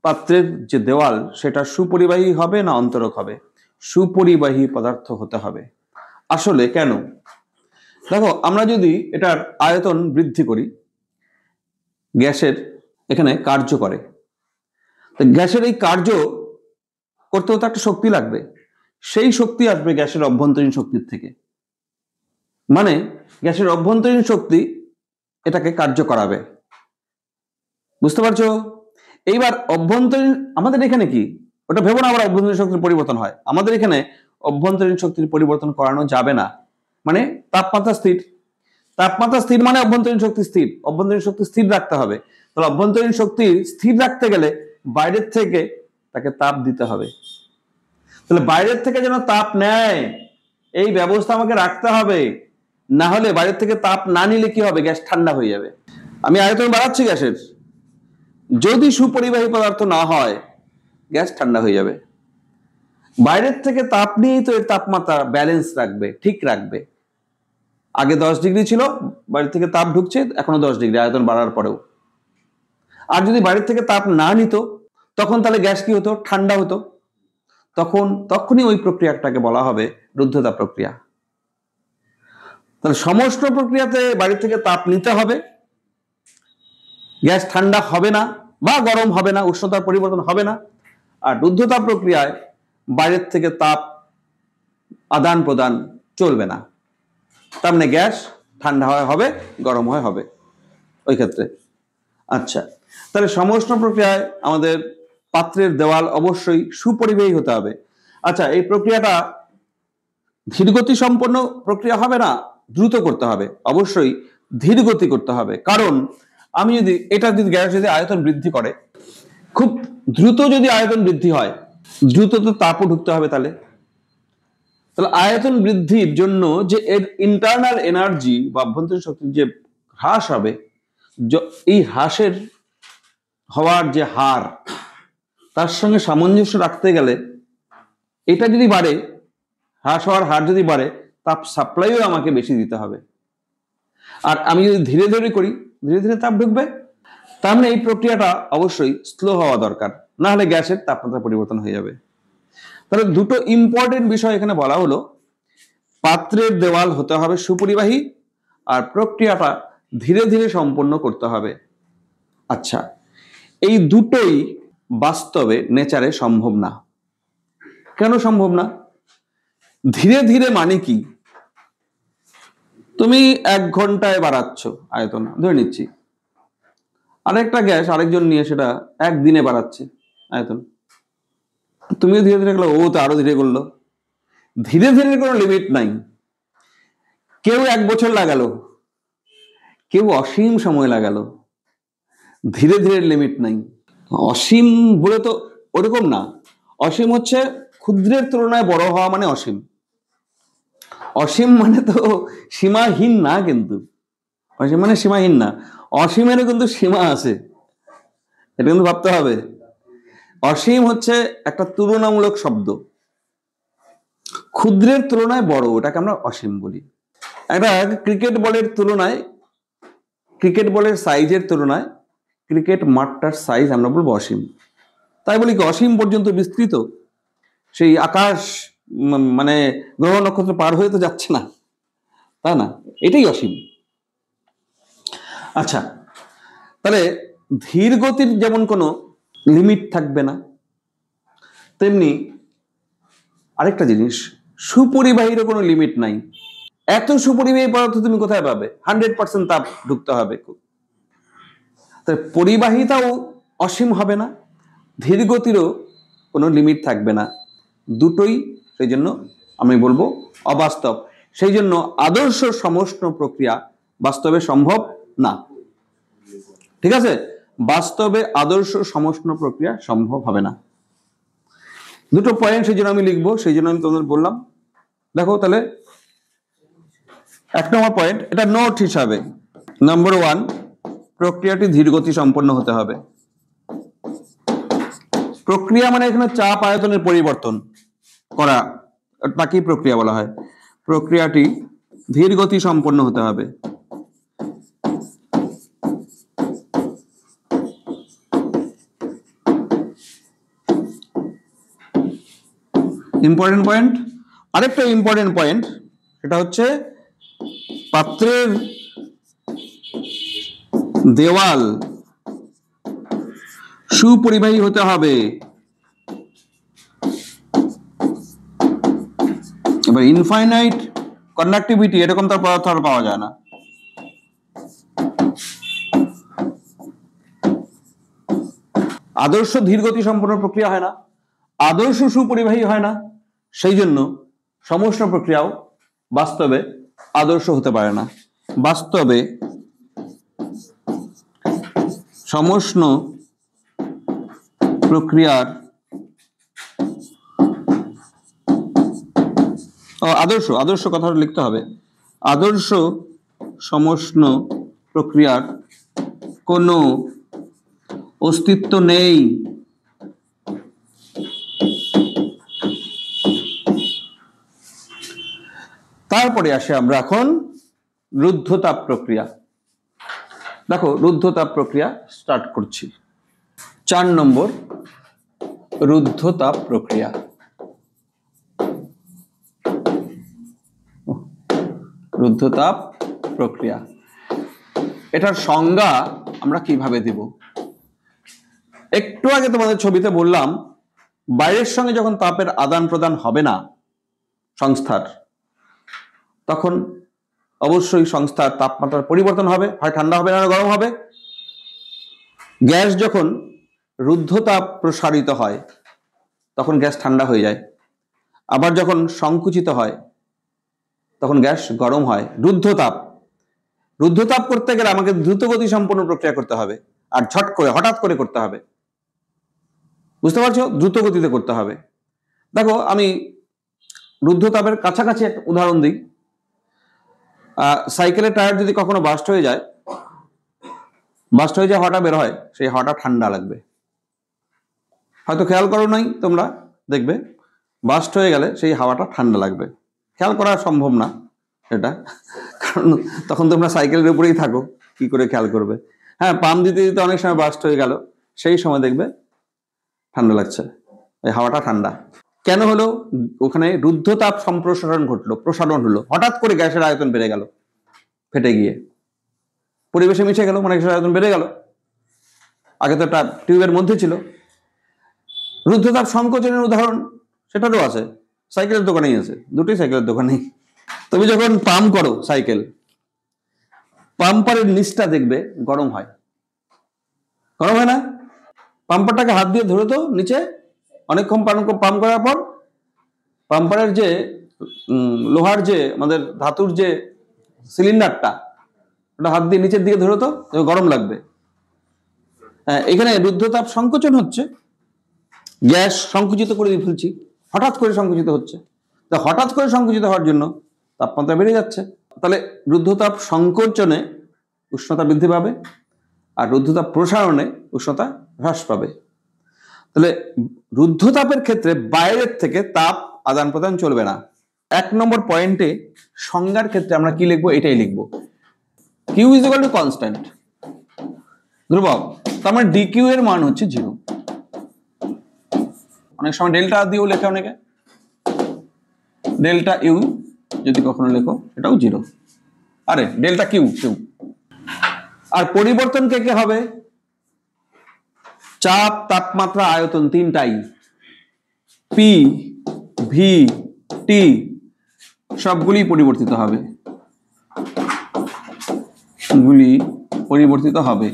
পাত্রের যে দেওয়াল সেটা সুপরিবাহী হবে না অন্তরক হবে? সুপরিবাহী পদার্থ হতে হবে। আসলে কেন? দেখো, আমরা যদি এটার আয়তন বৃদ্ধি করি, গ্যাসের এখানে কার্য করে, গ্যাসের এই কার্য করতেও তো একটা শক্তি লাগবে, সেই শক্তি আসবে গ্যাসের অভ্যন্তরীণ শক্তির থেকে, মানে গ্যাসের অভ্যন্তরীণ শক্তি এটাকে কার্য করাবে। বুঝতে পারছো? এইবার অভ্যন্তরীণ আমাদের এখানে কি, ওটা ভেবো না আবার অভ্যন্তরীণ শক্তির পরিবর্তন হয়, আমাদের এখানে অভ্যন্তরীণ শক্তির পরিবর্তন করানো যাবে না। মানে তাপমাত্রা স্থির, তাপমাত্রা স্থির মানে অভ্যন্তরীণ শক্তি স্থির, অভ্যন্তরীণ শক্তি স্থির রাখতে হবে। তাহলে অভ্যন্তরীণ শক্তি স্থির রাখতে গেলে বাইরের থেকে তাকে তাপ দিতে হবে। তাহলে বাইরের থেকে যেন তাপ নেয় এই ব্যবস্থা আমাকে রাখতে হবে, না হলে বাইরের থেকে তাপ না নিলে কি হবে, গ্যাস ঠান্ডা হয়ে যাবে। আমি আয়তন বাড়াচ্ছি গ্যাসের, যদি সুপরিবাহী পদার্থ না হয় গ্যাস ঠান্ডা হয়ে যাবে। বাইরের থেকে তাপ নিয়েই তো এর তাপমাত্রা ব্যালেন্স রাখবে, ঠিক রাখবে। আগে 10 ডিগ্রি ছিল, বাইরে থেকে তাপ ঢুকছে এখনো 10 ডিগ্রি আয়তন বাড়ার পরেও। আর যদি বাইরের থেকে তাপ না নিত তখন তাহলে গ্যাস কি হতো, ঠান্ডা হতো। তখনই ওই প্রক্রিয়াটাকে বলা হবে রুদ্ধতা প্রক্রিয়া। তাহলে সমষ্ণ প্রক্রিয়াতে বাইরে থেকে তাপ নিতে হবে, গ্যাস ঠান্ডা হবে না বা গরম হবে না, উষ্ণতার পরিবর্তন হবে না। আর রুদ্ধতা প্রক্রিয়ায় বাইরের থেকে তাপ আদান প্রদান চলবে না, তার মানে গ্যাস ঠান্ডা হয় হবে, গরম হয় হবে ওই ক্ষেত্রে। আচ্ছা, তাহলে সমষ্ণ প্রক্রিয়ায় আমাদের পাত্রের দেওয়াল অবশ্যই সুপরিবাহী হতে হবে। আচ্ছা, এই প্রক্রিয়াটা ধীরগতি সম্পন্ন প্রক্রিয়া হবে না, দ্রুত করতে হবে, অবশ্যই ধীরগতি করতে হবে। কারণ আমি যদি গ্যাস যদি আয়তন বৃদ্ধি করে, খুব দ্রুত যদি আয়তন বৃদ্ধি হয়, দ্রুত তো তাপও ঢুকতে হবে। তাহলে আয়তন বৃদ্ধির জন্য যে এর ইন্টারনাল এনার্জি বা অভ্যন্তরীণ শক্তি যে হ্রাস হবে, এই হ্রাসের হওয়ার যে হার, তার সঙ্গে সামঞ্জস্য রাখতে গেলে এটা যদি বাড়ে, হ্রাস হওয়ার হার যদি বাড়ে, তাপ সাপ্লাইও আমাকে বেশি দিতে হবে। আর আমি যদি ধীরে ধীরে করি, ধীরে ধীরে তাপ ঢুকবে। তার মানে এই প্রক্রিয়াটা অবশ্যই স্লো হওয়া দরকার, না হলে গ্যাসের তাপমাত্রা পরিবর্তন হয়ে যাবে। তাহলে দুটো ইম্পর্টেন্ট বিষয় এখানে বলা হলো, পাত্রের দেওয়াল হতে হবে সুপরিবাহী, আর প্রক্রিয়াটা ধীরে ধীরে সম্পন্ন করতে হবে। আচ্ছা, এই দুটোই বাস্তবে নেচারে সম্ভব না। কেন সম্ভব না? ধীরে ধীরে মানে কি? তুমি 1 ঘন্টায় বাড়াচ্ছ আয়তন, ধরে নিচ্ছি, আরেকটা গ্যাস আরেকজন নিয়ে সেটা 1 দিনে বাড়াচ্ছে আয়তন, তুমিও ধীরে ধীরে করলো, ও তো আরো ধীরে করলো। ধীরে ধীরে কোনো লিমিট নাই। কেউ 1 বছর লাগালো, কেউ অসীম সময় লাগালো। ধীরে ধীরে লিমিট নাই। অসীম বলে তো ওরকম না। অসীম হচ্ছে ক্ষুদ্রের তুলনায় বড় হওয়া মানে অসীম। অসীম মানে তো সীমাহীন না, কিন্তু অসীম মানে সীমাহীন না, অসীমেরও কিন্তু সীমা আছে, এটা কিন্তু ভাবতে হবে। অসীম হচ্ছে একটা তুলনামূলক শব্দ, ক্ষুদ্রের তুলনায় বড়, ওটাকে আমরা অসীম বলি। একটা ক্রিকেট বলের তুলনায়, ক্রিকেট বলের সাইজের তুলনায় ক্রিকেট মাঠটার সাইজ আমরা বলবো অসীম। তাই বলি কি অসীম পর্যন্ত বিস্তৃত? সেই আকাশ মানে গ্রহ নক্ষত্র পার হয়ে তো যাচ্ছে না, তাই না? এটাই অসীম। আচ্ছা, তাহলে ধীর গতির যেমন কোনো লিমিট থাকবে না, তেমনি আরেকটা জিনিস, সুপরিবাহীরও কোনো লিমিট নাই। এত সুপরিবাহী পদার্থ তুমি কোথায় পাবে? 100% তাপ ঢুকতে হবে। তাই পরিবাহিতাও অসীম হবে না, ধীর গতিরও কোনো লিমিট থাকবে না। দুটোই সেই জন্য আমি বলবো অবাস্তব। সেই জন্য আদর্শ সমষ্ণ প্রক্রিয়া বাস্তবে সম্ভব না। ঠিক আছে? বাস্তবে আদর্শ সমষ্ণ প্রক্রিয়া সম্ভব হবে না। দুটো পয়েন্ট সেই জন্য আমি লিখবো, সেই জন্য আমি তোমাদের বললাম। দেখো তাহলে 1 নম্বর পয়েন্ট, এটা নোট হিসাবে। নাম্বার 1, প্রক্রিয়াটি ধীরগতি সম্পন্ন হতে হবে। প্রক্রিয়া মানে এখানে চাপ আয়তনের পরিবর্তন করা, তাকে প্রক্রিয়া বলা হয়। প্রক্রিয়াটি ধীরগতি সম্পন্ন হতে হবে। Important point. আরেকটা ইম্পর্টেন্ট পয়েন্ট, সেটা হচ্ছে পাত্রের দেওয়াল সুপরিবাহী হতে হবে। এবার ইনফাইনাইট কন্ডাক্টিভিটি এরকম তার পদার্থ আর পাওয়া যায় না। আদর্শ ধীরগতি সম্পন্ন প্রক্রিয়া হয় না, আদর্শ সুপরিবাহী হয় না, সেই জন্য সমষ্ণ প্রক্রিয়াও বাস্তবে আদর্শ হতে পারে না। বাস্তবে সমষ্ণ প্রক্রিয়ার আদর্শ, আদর্শ কথাটা লিখতে হবে, আদর্শ সমষ্ণ প্রক্রিয়ার কোনো অস্তিত্ব নেই। তারপরে আসে আমরা এখন রুদ্ধতাপ প্রক্রিয়া। দেখো রুদ্ধতাপ প্রক্রিয়া স্টার্ট করছি। 4 নম্বর, রুদ্ধতাপ প্রক্রিয়া। রুদ্ধতাপ প্রক্রিয়া, এটার সংজ্ঞা আমরা কিভাবে দেব? একটু আগে তোমাদের ছবিতে বললাম, বাইরের সঙ্গে যখন তাপের আদান প্রদান হবে না সংস্থার, তখন অবশ্যই সংস্থার তাপমাত্রার পরিবর্তন হবে, হয় ঠান্ডা হবে না গরম হবে। গ্যাস যখন রুদ্ধতাপ প্রসারিত হয় তখন গ্যাস ঠান্ডা হয়ে যায়, আবার যখন সংকুচিত হয় তখন গ্যাস গরম হয়। রুদ্ধতাপ, রুদ্ধতাপ করতে গেলে আমাকে দ্রুতগতি সম্পন্ন প্রক্রিয়া করতে হবে, আর ঝট করে হঠাৎ করে করতে হবে। বুঝতে পারছো? দ্রুত গতিতে করতে হবে। দেখো আমি রুদ্ধতাপের কাছাকাছি একটা উদাহরণ দিই। সাইকেলের টায়ার যদি কখনো বাস্ট হয়ে যায়, বাস্ট হয়ে যে হাওয়াটা বের হয় সেই হাওয়াটা ঠান্ডা লাগবে। হয়তো খেয়াল করো নাই তোমরা, দেখবে বাস্ট হয়ে গেলে সেই হাওয়াটা ঠান্ডা লাগবে। খেয়াল করা সম্ভব না এটা, কারণ তখন তোমরা সাইকেলের উপরেই থাকো, কি করে খেয়াল করবে। হ্যাঁ, পাম্প দিতে দিতে অনেক সময় বাস্ট হয়ে গেল, সেই সময় দেখবে ঠান্ডা লাগছে, এই হাওয়াটা ঠান্ডা। কেন হলো? ওখানে রুদ্ধতাপ সম্প্রসারণ ঘটলো, প্রসারণ হলো, হঠাৎ করে গ্যাসের আয়তন বেড়ে গেল, ফেটে গিয়ে পরিবেশে মিশে গেল, মানে গ্যাসের আয়তন বেড়ে গেল। আগে তো একটা টিউবের মধ্যে ছিল। রুদ্ধতাপ সংকোচনের উদাহরণ সেটারও আছে, সাইকেলের দোকানেই আছে, দুটোই সাইকেলের দোকানেই। তুমি যখন পাম্প করো সাইকেল, পাম্পারের নিচটা দেখবে গরম হয়, গরম হয় না? পাম্পারটাকে হাত দিয়ে ধরে তো নিচে, অনেকক্ষণ পাম্প করার পর পাম্পারের যে লোহার যে আমাদের ধাতুর যে সিলিন্ডারটা, ওটা হাত দিয়ে নিচের দিকে ধরে তো গরম লাগবে। হ্যাঁ, এখানে রুদ্ধতাপ সংকোচন হচ্ছে, গ্যাস সংকুচিত করে দিয়ে ফেলছি, হঠাৎ করে সংকুচিত হচ্ছে। তা হঠাৎ করে সংকুচিত হওয়ার জন্য তাপমাত্রা বেড়ে যাচ্ছে। তাহলে রুদ্ধতাপ সংকোচনে উষ্ণতা বৃদ্ধি পাবে, আর রুদ্ধতাপ প্রসারণে উষ্ণতা হ্রাস পাবে। তাহলে রুদ্ধতাপের ক্ষেত্রে বাইরের থেকে তাপ আদান প্রদান চলবে না। 1 নম্বর পয়েন্টে সংজ্ঞার ক্ষেত্রে আমরা কি লিখবো? এটাই লিখবো, Q is equal to constant, ধ্রুবক। তার মানে ডিকিউ এর মান হচ্ছে 0। অনেক সময় ডেল্টা দিয়েও লেখে অনেকে, ডেল্টা ইউ যদি কখনো লেখো এটাও 0, আরে ডেল্টা কিউ কিউ। আর পরিবর্তন কে কে হবে? চাপ, তাপমাত্রা, আয়তন, তিনটাই। পি, ভি, টি সবগুলি পরিবর্তিত হবে, গুলি পরিবর্তিত হবে।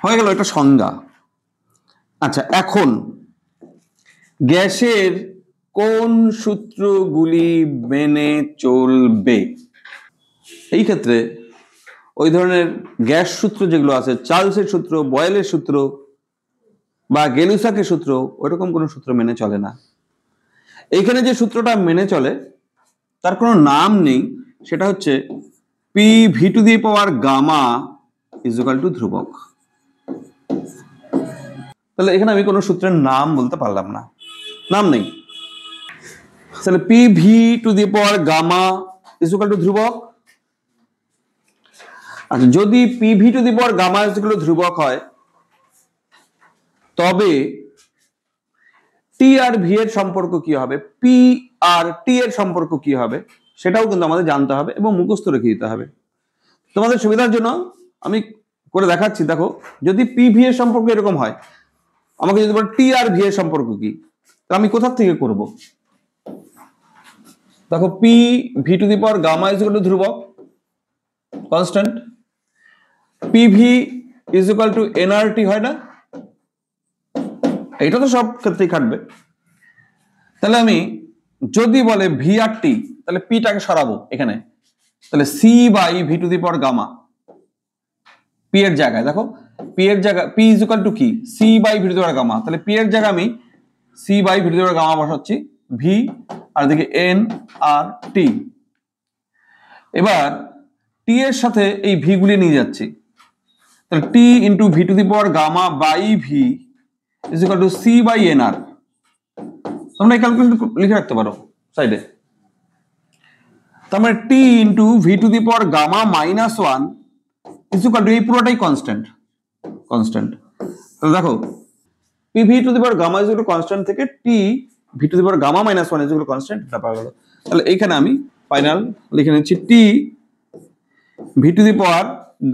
হয়ে গেল এটা সংজ্ঞা। আচ্ছা, এখন গ্যাসের কোন সূত্রগুলি মেনে চলবে? এই ক্ষেত্রে ওই ধরনের গ্যাস সূত্র যেগুলো আছে, চার্লসের সূত্র, বয়েলের সূত্র বা গেলুসাকের সূত্র, ওইরকম কোনো সূত্র মেনে চলে না। এইখানে যে সূত্রটা মেনে চলে তার কোনো নাম নেই, সেটা হচ্ছে P V to the power gamma is equal to ধ্রুবক। তাহলে এখানে আমি কোনো সূত্রের নাম বলতে পারলাম না, নাম নেই। তাহলে P V to the power gamma is equal to ধ্রুবক। আচ্ছা, যদি P V to the power gamma is equal to ধ্রুবক হয়, তবে টি আর ভি এর সম্পর্ক কি হবে, পি আর টি এর সম্পর্ক কি হবে, সেটাও কিন্তু আমাদের জানতে হবে এবং মুখস্থ রেখে দিতে হবে। তোমাদের সুবিধার জন্য আমি করে দেখাচ্ছি। দেখো, যদি পি ভি এর সম্পর্ক এরকম হয়, আমাকে যদি বলে টি আর ভি এর সম্পর্ক কি, তাহলে আমি কোথা থেকে করব? দেখো, P V to the power gamma is equal to ধ্রুবক, constant. P V is equal to NRT, হয় না? এটা তো সব ক্ষেত্রেই খাটবে। তাহলে আমি যদি বলে ভি আর টি, তাহলে পিটাকে সরাবো এখানে, তাহলে C by V to the power gamma, P এর জায়গায় দেখো, পি এর জায়গা পি ইজ ইকুয়াল টু কি, C by V to the power gamma. তাহলে পি এর জায়গায় আমি C by V to the power gamma বসাচ্ছি, ভি আর দিকে এন আর টি। এবার টি এর সাথে এই ভি গুলি নিয়ে যাচ্ছি, তাহলে T into V to the power gamma by V is equal to C by N R. তোমরা এই ক্যালকুলেশন লিখে রাখতে পারো সাইডে। তার মানে T into V to the power gamma minus 1 is equal to, এই পুরোটাই কনস্ট্যান্ট, কনস্ট্যান্ট। তাহলে দেখো, P V to the power gamma is equal to constant থেকে T V to the power gamma minus 1 is equal to constant, এটা পাওয়া গেল। তাহলে এইখানে আমি ফাইনাল লিখে নিচ্ছি T V to the power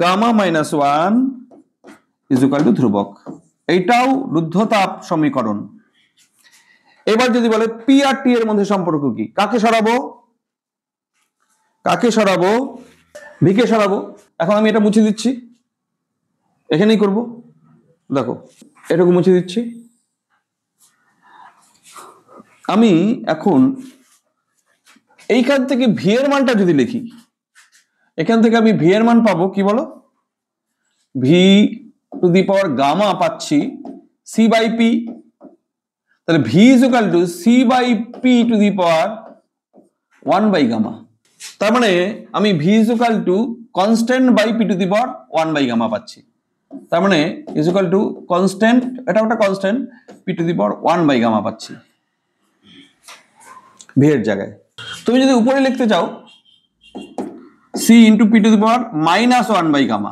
gamma minus 1 is equal to ধ্রুবক। এইটাও রুদ্ধতাপ সমীকরণ। এবার যদি বলে পি আর টি এর মধ্যে সম্পর্ক কি, কাকে সরাবো, কাকে সরাবো? ভি কে সরাবো। এখন আমি এটা মুছে দিচ্ছি, এখানেই করব। দেখো, এটুকু মুছে দিচ্ছি। আমি এখন এইখান থেকে ভি এর মানটা যদি লিখি, এখান থেকে আমি ভি এর মান পাবো কি বলো, V to the power gamma পাচ্ছি সি বাই পি। তাহলে V is equal to C by P to the power 1 by gamma. তার মানে আমি V is equal to constant by P to the power 1 by gamma পাচ্ছি। তার মানে is equal to constant, এটা একটা constant, P to the power 1 by gamma পাচ্ছি V এর জায়গায়। তুমি যদি উপরে লিখতে চাও C into P to the power -1 by gamma,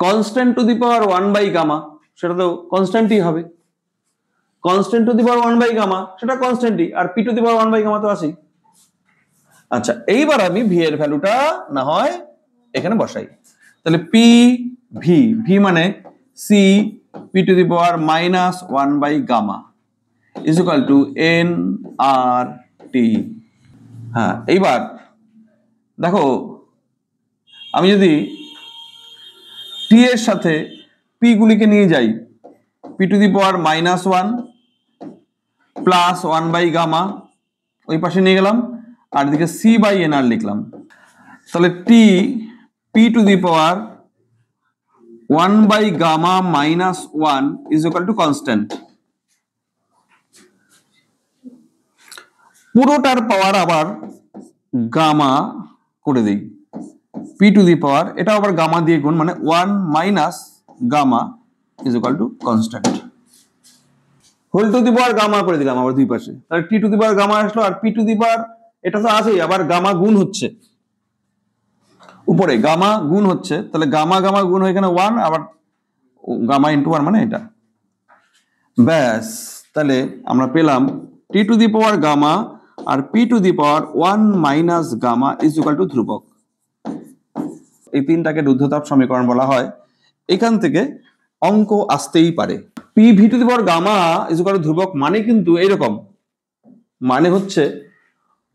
constant to the power 1 by gamma সেটা তো কনস্ট্যান্টই হবে, constant to the power 1 by gamma সেটা কনস্ট্যান্টই, আর P to the power 1 by gamma তো আছেই। আচ্ছা, এইবার আমি ভি এর ভ্যালুটা না হয় এখানে বসাই। তাহলে পি ভি, ভি মানে C P to the power -1 by gamma is equal to N R T. হ্যাঁ, এইবার দেখো আমি যদি টি এর সাথে পি গুলিকে নিয়ে যাই, P to the power -1 plus 1 by gamma ওই পাশে নিয়ে গেলাম, আর এদিকে সি বাই এন আর লিখলাম। তাহলে T P to the power 1 by gamma -1 is equal to constant. পুরোটার পাওয়ার আবার গামা করে দেই, পি টু দি পাওয়ার এটা আবার গামা দিয়ে গুণ, মানে 1 minus gamma is equal to constant. Whole to the power gamma করে দিলাম আবার দুই পাশে, তাহলে টি টু দি পাওয়ার গামা আসলো, আর পি টু দি পাওয়ার এটা তো আছেই, আবার গামা গুণ হচ্ছে উপরে, গামা গুণ হচ্ছে, তাহলে গামা গামা গুণ হয়ে এখানে 1, আবার গামা ইন্টু 1 মানে এটা, ব্যাস। তাহলে আমরা পেলাম T to the power gamma আর P to the power 1 minus gamma is equal to ধ্রুবক। এই তিনটাকে রুদ্ধতাপ সমীকরণ বলা হয়। এখান থেকে অঙ্ক আসতেই পারে। P V to the power gamma is equal to ধ্রুবক মানে কিন্তু এইরকম, মানে হচ্ছে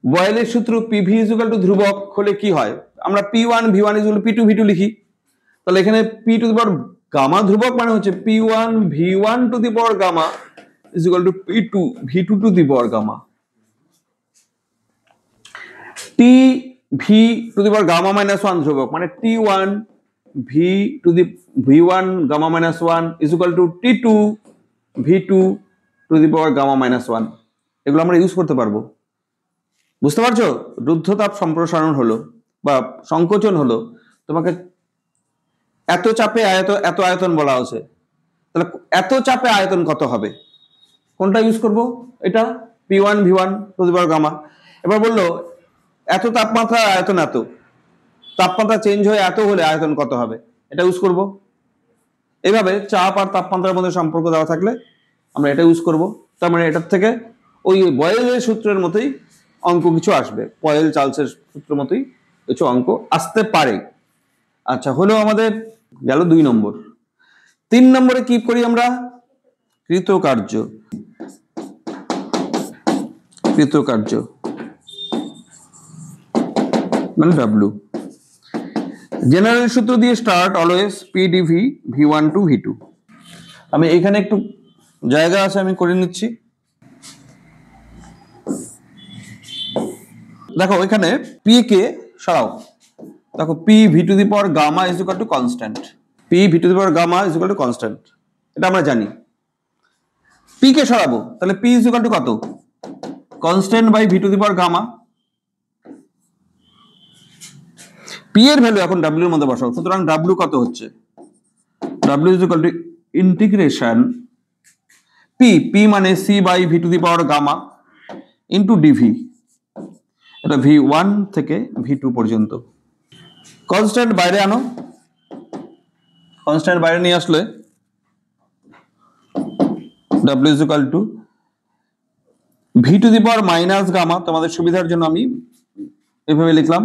বয়েলের সূত্র P V is equal to ধ্রুবক হলে কি হয়, আমরা P1 V1 is equal to P2 V2 লিখি। তাহলে এখানে P to the power gamma ধ্রুবক মানে হচ্ছে P1 V1 to the power gamma is equal to P2 V2 to the power gamma. T V to the power gamma -1 ধ্রুবক মানে T1 V to the V1 gamma -1 is equal to T2 V2 to the power gamma -1। এগুলো আমরা use করতে পারবো। বুঝতে পারছো? রুদ্ধতাপ সম্প্রসারণ হলো বা সংকোচন হলো, তোমাকে এত চাপে এত আয়তন বলা হচ্ছে, তাহলে এত চাপে আয়তন কত হবে, কোনটা ইউজ করব? এটা P1 V1 to the power gamma. এবার বললো এত তাপমাত্রা আয়তন এত, তাপমাত্রা চেঞ্জ হয়ে এত হলে আয়তন কত হবে, এটা ইউজ করব। এইভাবে চাপ আর তাপমাত্রার মধ্যে সম্পর্ক দেওয়া থাকলে আমরা এটা ইউজ করব। তার মানে এটার থেকে ওই বয়েলের সূত্রের মতোই অঙ্ক কিছু আসবে, বয়েল চার্লসের সূত্রের মতোই কিছু অঙ্ক আসতে পারে। আচ্ছা, হলো আমাদের গেল 2 নম্বর। 3 নম্বরে কি করি আমরা? কৃতকার্য। কৃতকার্য মানে W। জেনারেল সূত্র দিয়ে start, always PdV V1 to V2। আমি এখানে একটু জায়গা আছে, আমি করে নিচ্ছি। দেখো এখানে P কে সরাও, দেখো P V to the power gamma is equal to constant. P V to the power gamma is equal to constant, এটা আমরা জানি। P কে সরাবো, তাহলে P ইজ ইকুয়াল টু কত? Constant by V to the power gamma. P এর value এখন W এর মধ্যে বসাও, সুতরাং W কত হচ্ছে? W is equal to integration P মানে C by V to the power gamma into DV, এটা V1 থেকে V2 পর্যন্ত। কনস্ট্যান্ট বাইরে আনো, কনস্ট্যান্ট বাইরে নিয়ে আসলে W is equal to V to the power minus gamma, তোমাদের সুবিধার জন্য আমি এভাবে লিখলাম,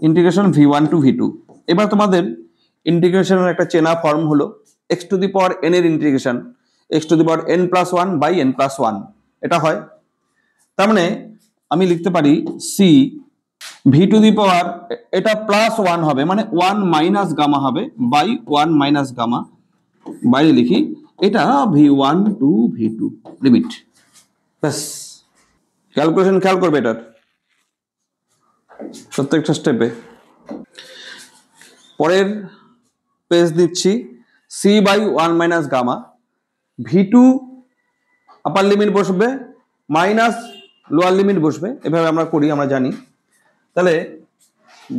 ইন্টিগ্রেশন V1 টু V2। এবার তোমাদের ইন্টিগ্রেশনের একটা চেনা ফর্ম হলো x to the power n এর integration x to the power n+1 by n+1, এটা হয়। তার মানে আমি লিখতে পারি C V টু দি পাওয়ার, এটা +1 হবে মানে 1 মাইনাস গামা হবে, বাই 1 মাইনাস গামা, বাইরে লিখি এটা V1 টু V2 লিমিট। ব্যাস, ক্যালকুলেশন খেয়াল করবে এটার প্রত্যেকটা স্টেপে। পরের পেজ দিচ্ছি, C by 1 minus gamma, V2 upper limit বসবে লোয়ার লিমিট বসবে, এভাবে আমরা করি, আমরা জানি। তাহলে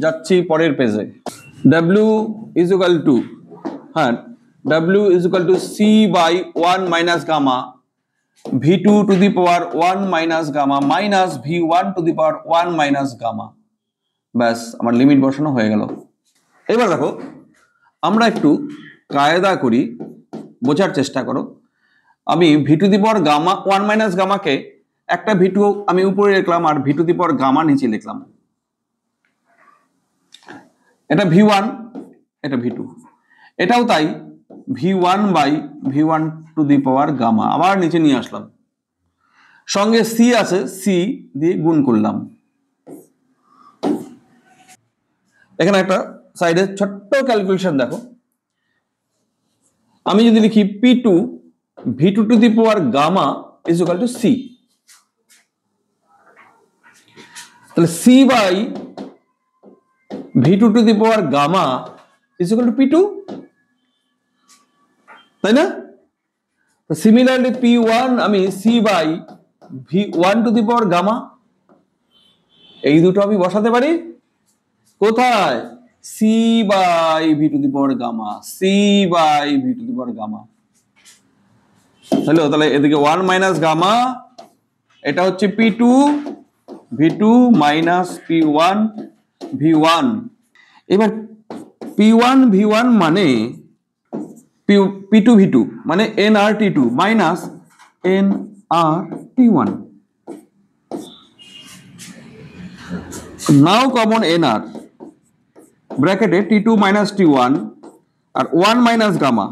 যাচ্ছি পরের পেজে। W ইজ ইকুয়াল টু, হ্যাঁ, W is equal to C by 1 minus gamma V2 to the power 1 minus gamma minus V1 to the power 1 minus gamma. ব্যাস, আমার লিমিট বসানো হয়ে গেল। এবার দেখো, আমরা একটু কায়দা করি, বোঝার চেষ্টা করো। আমি V to the power gamma 1 minus গামাকে একটা V2 আমি উপরে লিখলাম আর V to the power gamma নিচে লিখলাম। এটা V1, এটা V2, এটাও তাই, V1 by V1 to the power gamma, আবার নিচে নিয়ে আসলাম। সঙ্গে C আছে, C দিয়ে গুণ করলাম। এখানে একটা সাইডে ছোট্ট ক্যালকুলেশন দেখো, আমি যদি লিখি P2 V2 to the power gamma is equal to C, তাহলে C by V2 to the power gamma is equal to P2, তাই না? সিমিলারলি P1 আমি C by V1 to the power gamma, এই দুটো আমি বসাতে পারি কোথায়? C by V to the power gamma, C by V to the power gamma. Hello, তাহলে এদিকে 1 মাইনাস গামা, এটা হচ্ছে P2 V2 minus P1 V1। এবার P1 V1 মানে P2 V2 মানে nRT2 মাইনাস nRT1। নাও কমন nR, ব্র্যাকেটে T2 minus T1 আর 1 minus gamma.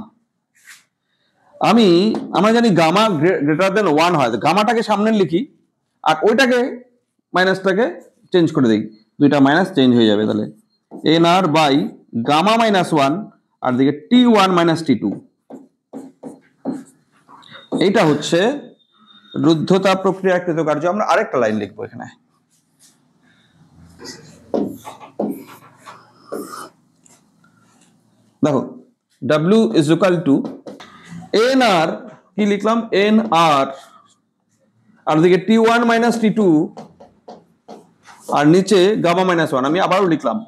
আমরা জানি গামা গ্রেটার দেন 1 হয়, গামাটাকে সামনে লিখি আর ওইটাকে মাইনাসটাকে চেঞ্জ করে দিই, দুইটা মাইনাস চেঞ্জ হয়ে যাবে। তাহলে nR বাই গামা মাইনাস 1 আর দিকে T1 মাইনাস T2। এইটা হচ্ছে রুদ্ধতাপ প্রক্রিয়া কৃতকার্য। আমরা আরেকটা লাইন লিখবো এখানে, দেখো W is equal two nR, কি লিখলাম? nR আর দিকে T1 মাইনাস T2 আর নিচে গামা মাইনাস 1। আমি আবারও লিখলাম,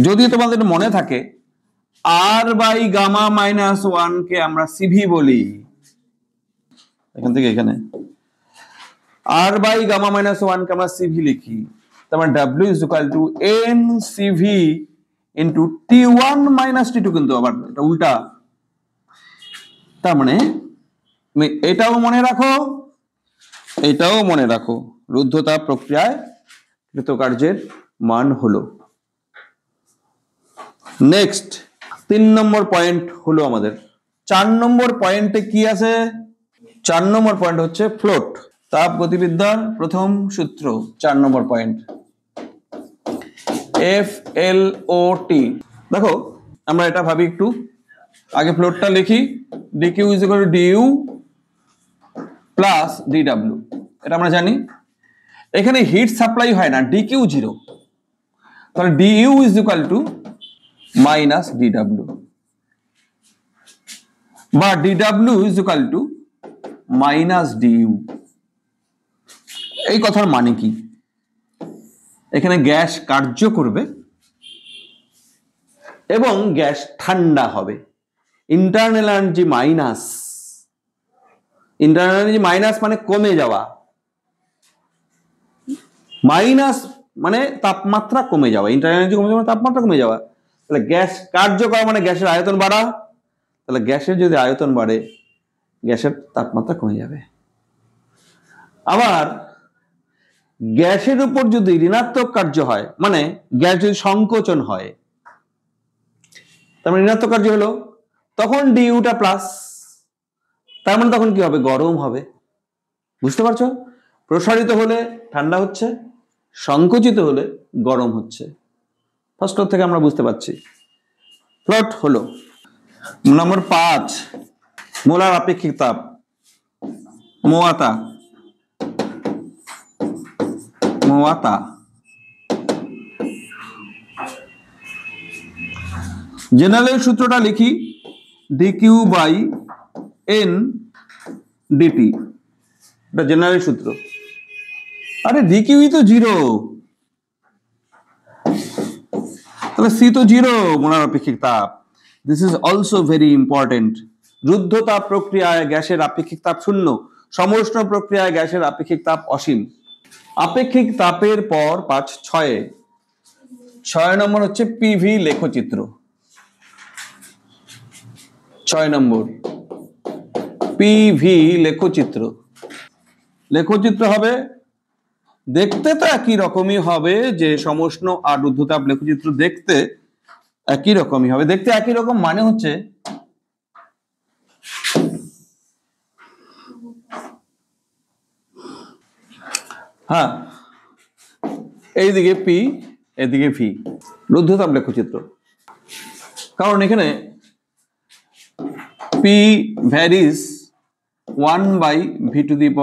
যদি তোমাদের মনে থাকে R বাই গামা মাইনাস 1 কে আমরা CV বলি, এখান থেকে এখানে R বাই গামা মাইনাস 1 কে আমরা CV লিখি, তার মানে W is equal two NCV into T1 minus T2, কিন্তু আবার এটা উল্টা। তার মানে এটাও মনে রাখো, এটাও মনে রাখো, রুদ্ধতাপ প্রক্রিয়ায় কৃতকার্যের মান হলো। নেক্সট 3 নম্বর পয়েন্ট হলো আমাদের। 4 নম্বর পয়েন্টে কি আছে? 4 নম্বর পয়েন্ট হচ্ছে ফ্লোট, তাপ গতিবিদ্যার প্রথম সূত্র। 4 নম্বর পয়েন্ট FLOT। দেখো, আমরা এটা ভাবি একটু, আগে ফ্লোটটা লিখি, dq is equal to du plus dw, এটা আমরা জানি। এখানে হিট সাপ্লাই হয় না, dq 0, তাহলে du is equal to minus dw বা dw is equal to minus du। এই কথার মানে কি? এখানে গ্যাস কার্য করবে এবং গ্যাস ঠান্ডা হবে। Internal energy minus, internal energy minus মানে কমে যাওয়া, মাইনাস মানে তাপমাত্রা কমে যাওয়া, ইন্টারনাল এনার্জি কমে যাওয়া, তাপমাত্রা কমে যাওয়া। তাহলে গ্যাস কার্য করা মানে গ্যাসের আয়তন বাড়া, তাহলে গ্যাসের যদি আয়তন বাড়ে গ্যাসের তাপমাত্রা কমে যাবে। আবার গ্যাসের উপর যদি ঋণাত্মক কার্য হয়, মানে গ্যাস যদি সংকোচন হয়, তার মানে ঋণাত্মক কার্য হলো, তখন ডিউটা প্লাস, তার মানে তখন কি হবে? গরম হবে। বুঝতে পারছো? প্রসারিত হলে ঠান্ডা হচ্ছে, সংকুচিত হলে গরম হচ্ছে। ফার্স্ট থেকে আমরা বুঝতে পারছি। প্লট হলো নম্বর 5, মোলার আপেক্ষিক তাপ, মোয়াতা। জেনারেল সূত্রটা লিখি, dq বাই n dt। এটা জেনারেল সূত্র। আরে ডিকিউই তো 0, তাহলে সি তো 0 মোলার আপেক্ষিক তাপ। This is also very important. রুদ্ধ তাপ প্রক্রিয়ায় গ্যাসের আপেক্ষিক তাপ 0, সমউষ্ণ প্রক্রিয়ায় গ্যাসের আপেক্ষিক তাপ অসীম। আপেক্ষিক তাপের পর 6 নম্বর হচ্ছে পিভি লেখচিত্র। 6 নম্বর পিভি লেখচিত্র। লেখচিত্র হবে, দেখতে তো একই রকমই হবে, যে সমউষ্ণ আর রুদ্ধতাপ লেখচিত্র দেখতে একই রকমই হবে। দেখতে একই রকম মানে হচ্ছে হ্যাঁ, এইদিকে পি, এদিকে ভি, রুদ্ধতাপ লেখচিত্র। কারণ এখানে পি ভ্যারিজ 1/v⁴γ,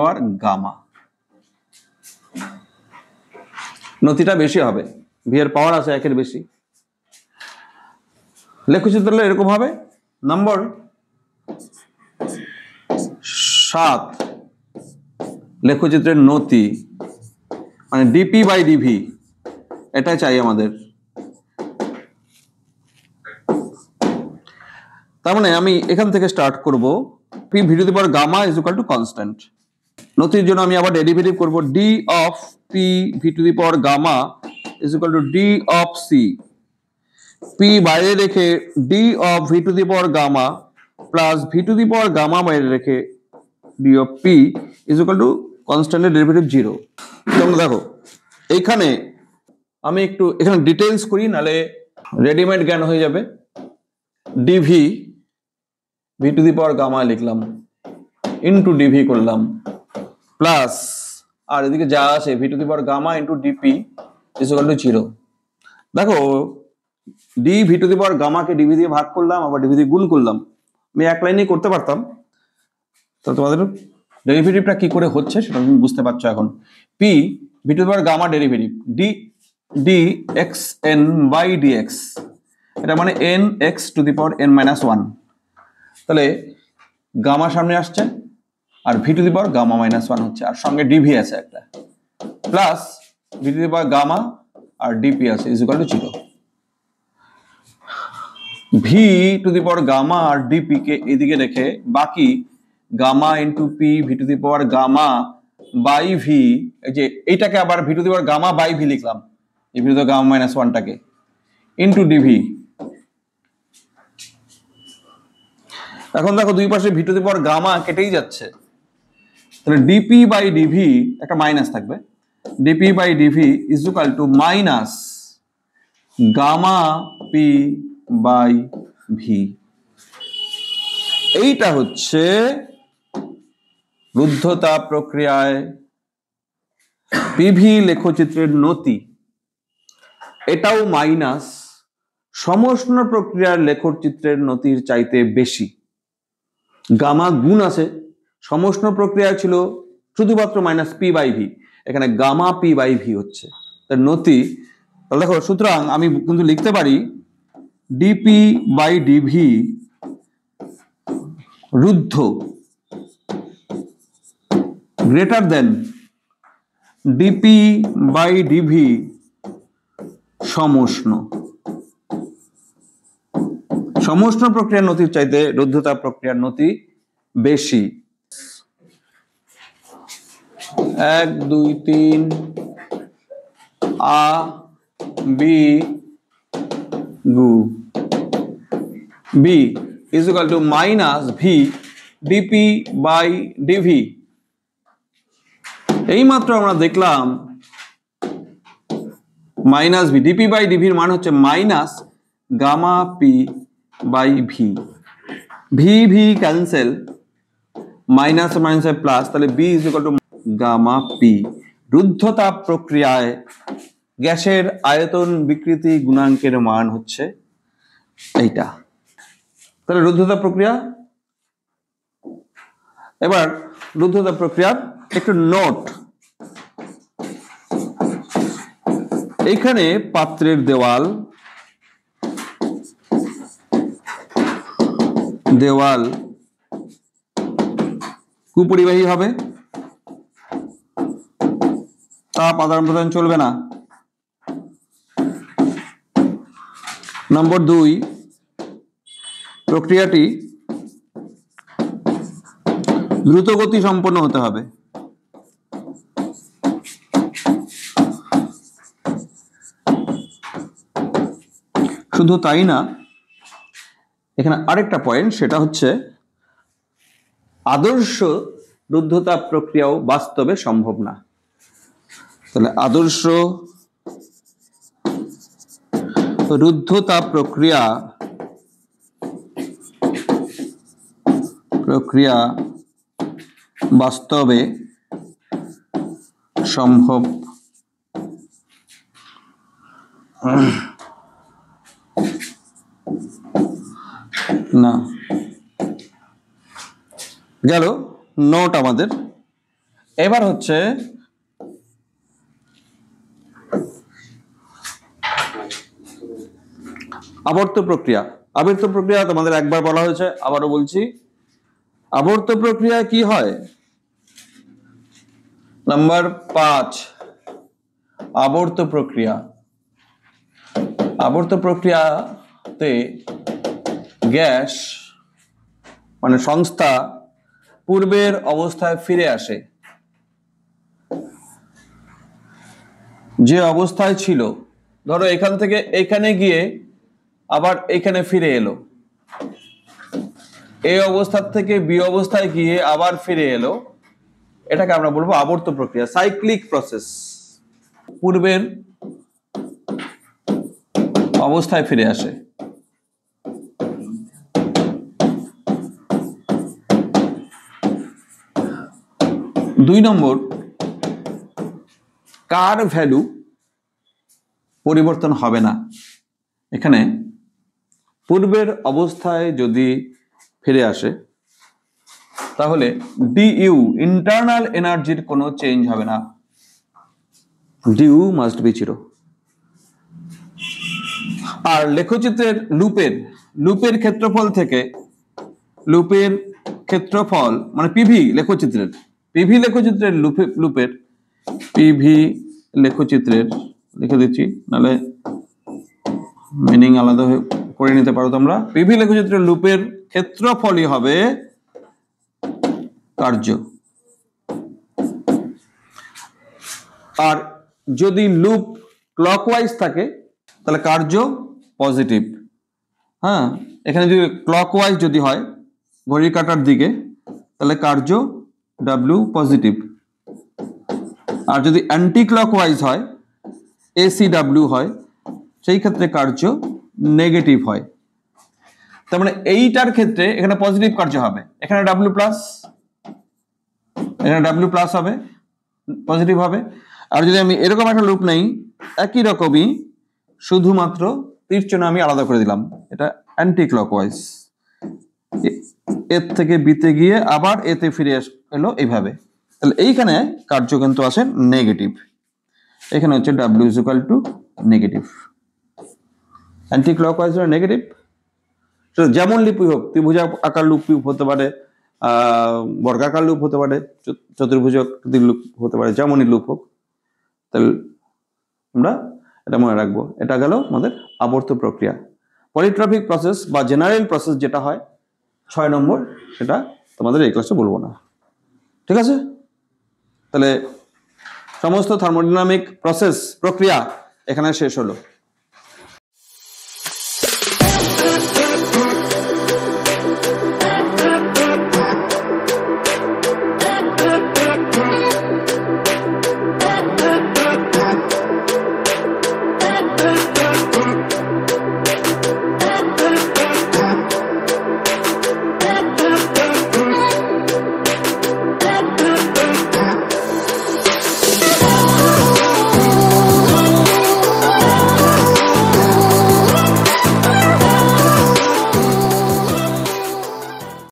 নতিটা বেশি হবে, ভি এর পাওয়ার আছে 1 এর বেশি। লেখচিত্র এরকম হবে। নম্বর 7 লেখচিত্রের নতি, মানে dp/dv, এটাই চাই আমাদের। তার মানে আমি এখান থেকে স্টার্ট করব, p⁴γ is equal to constant. নতির জন্য আমি আবার ডেরিভেটিভ করব, d of p⁴γ is equal to d of c। p বাইরে রেখে d of v⁴γ plus v⁴γ বাইরে রেখে d of p is equal to কনস্ট্যান্টের ডেরিভেটিভ 0। তোমরা দেখো এইখানে আমি একটু এখানে ডিটেইলস করি, নালে রেডিমেড জ্ঞান হয়ে যাবে। dv v⁴γ লিখলাম, ইন্টু dv করলাম, প্লাস আর এদিকে যা আছে v⁴γ into dp is equal to 0। দেখো d⁴ কে dv দিয়ে ভাগ করলাম, আবার dv দিয়ে গুণ করলাম। আমি এক লাইনেই করতে পারতাম, তো তোমাদের ডেরিভেটিভটা কি করে হচ্ছে সেটা তুমি বুঝতে পারছো এখন। p⁴γ ডেরিভেটিভ dxn/dx, এটা মানে nx⁻n−1। তাহলে গামা সামনে আসছে আর v⁴γ -1 হচ্ছে, আর সঙ্গে dv আছে একটা, প্লাস v⁴γ আর dp আছে ইজ ইকুয়াল টু 0। v⁴γ আর dp কে এদিকে রেখে বাকি gamma into P v⁴γ by V, এই যে এইটাকে আবার v⁴γ বাই ভি লিখলাম, এই v⁴γ -1টাকে, ইন্টু ডিভি। এখন দেখো দুই পাশে v⁴γ কেটেই যাচ্ছে, তাহলে dp/dv একটা মাইনাস থাকবে, dp/dv is equal to minus gamma P by V. এইটা হচ্ছে রুদ্ধতাপ প্রক্রিয়ায় পিভি লেখচিত্রের নতি। এটাও মাইনাস সমউষ্ণ প্রক্রিয়ার লেখচিত্রের নতির চাইতে বেশি। গামা গুণ আছে, সমউষ্ণ প্রক্রিয়া ছিল শুধুমাত্র -p/v, এখানে গামা p/v হচ্ছে তার নতি। তাহলে দেখো, সুতরাং আমি কিন্তু লিখতে পারি dp/dv রুদ্ধ গ্রেটার দেন dp/dv সমউষ্ণ। সমউষ্ণ প্রক্রিয়ার নতির চাইতে রুদ্ধতাপ প্রক্রিয়ার নতি বেশি। 1 2 3 আ বি গু বি is equal to minus V dp/dv। এইমাত্র আমরা দেখলাম মাইনাস ভি, dp/dv এর মান হচ্ছে minus gamma P by V. V V cancel, minus minus plus, তাহলে B is equal to gamma P. রুদ্ধতাপ প্রক্রিয়ায় গ্যাসের আয়তন বিকৃতি গুণাঙ্কের মান হচ্ছে এইটা। তাহলে রুদ্ধতাপ প্রক্রিয়া, এবার রুদ্ধতাপ প্রক্রিয়ার একটু নোট। এইখানে পাত্রের দেওয়াল কুপরিবাহী হবে, তাপ আদান প্রদান চলবে না। নম্বর 2, প্রক্রিয়াটি দ্রুত গতি সম্পন্ন হতে হবে। শুধু তাই না, এখানে আরেকটা পয়েন্ট, সেটা হচ্ছে আদর্শ রুদ্ধতাপ প্রক্রিয়াও বাস্তবে সম্ভব না। তাহলে আদর্শ রুদ্ধতাপ প্রক্রিয়া বাস্তবে সম্ভব না। গেল নোট আমাদের। এবার হচ্ছে আবর্ত প্রক্রিয়া। আবর্ত প্রক্রিয়া তোমাদের একবার বলা হয়েছে, আবারও বলছি। আবর্ত প্রক্রিয়া কি হয়? নাম্বার 5, আবর্ত প্রক্রিয়া। আবর্ত প্রক্রিয়াতে গ্যাস মানে সংস্থা পূর্বের অবস্থায় ফিরে আসে। যে অবস্থায় ছিল, ধরো এখান থেকে এখানে গিয়ে আবার এখানে ফিরে এলো, এই অবস্থা থেকে বি অবস্থায় গিয়ে আবার ফিরে এলো, এটাকে আমরা বলবো আবর্ত প্রক্রিয়া, সাইক্লিক প্রসেস। পূর্বের অবস্থায় ফিরে আসে। দুই নম্বর, কার ভ্যালু পরিবর্তন হবে না। এখানে পূর্বের অবস্থায় যদি ফিরে আসে তাহলে ডিইউ ইন্টারনাল এনার্জির কোনো চেঞ্জ হবে না, ডিইউ মাস্ট বি 0। আর লেখচিত্রের লুপের ক্ষেত্রফল থেকে, লুপের ক্ষেত্রফল মানে পিভি লেখচিত্রের লিখে দিচ্ছি, নাহলে মিনিং আলাদা করে নিতে পারো তোমরা। পিভি লেখচিত্রের লুপের ক্ষেত্রফলই হবে কার্য। আর যদি লুপ ক্লকওয়াইজ থাকে তাহলে কার্য পজিটিভ। হ্যাঁ, এখানে যদি ক্লকওয়াইজ যদি হয় ঘড়ির কাঁটার দিকে, তাহলে কার্য ডাব্লিউ পজিটিভ। আর যদি অ্যান্টি ক্লকওয়াইজ হয়, এসি ডাব্লিউ হয়, সেই ক্ষেত্রে কার্য নেগেটিভ হয়। তার মানে এইটার ক্ষেত্রে এখানে পজিটিভ কার্য হবে, এখানে ডাব্লিউ প্লাস, এখানে ডাব্লিউ প্লাস হবে, পজিটিভ হবে। আর যদি আমি এরকম একটা লুপ নেই, একই রকমই, শুধুমাত্র তীর চিহ্ন আমি আলাদা করে দিলাম, এটা অ্যান্টি ক্লকওয়াইজ, এর থেকে বিতে গিয়ে আবার এতে ফিরে এলো, এইভাবে। তাহলে এইখানে কার্য কিন্তু আসে নেগেটিভ। এখানে হচ্ছে W is equal two negative, anti clockwise negative. যেমন লিপই হোক, ত্রিভুজ আকার লুপ হতে পারে, বর্গাকার লুপ হতে পারে, চতুর্ভুজ লুপ হতে পারে, যেমনই লুপ হোক। তাহলে আমরা এটা মনে রাখবো। এটা গেল আমাদের আবর্ত প্রক্রিয়া। পলিট্রপিক প্রসেস বা জেনারেল প্রসেস যেটা হয় 6 নম্বর, সেটা তোমাদের এই ক্লাসে বলবো না, ঠিক আছে? তাহলে সমস্ত থার্মোডাইনামিক প্রসেস প্রক্রিয়া এখানে শেষ হলো।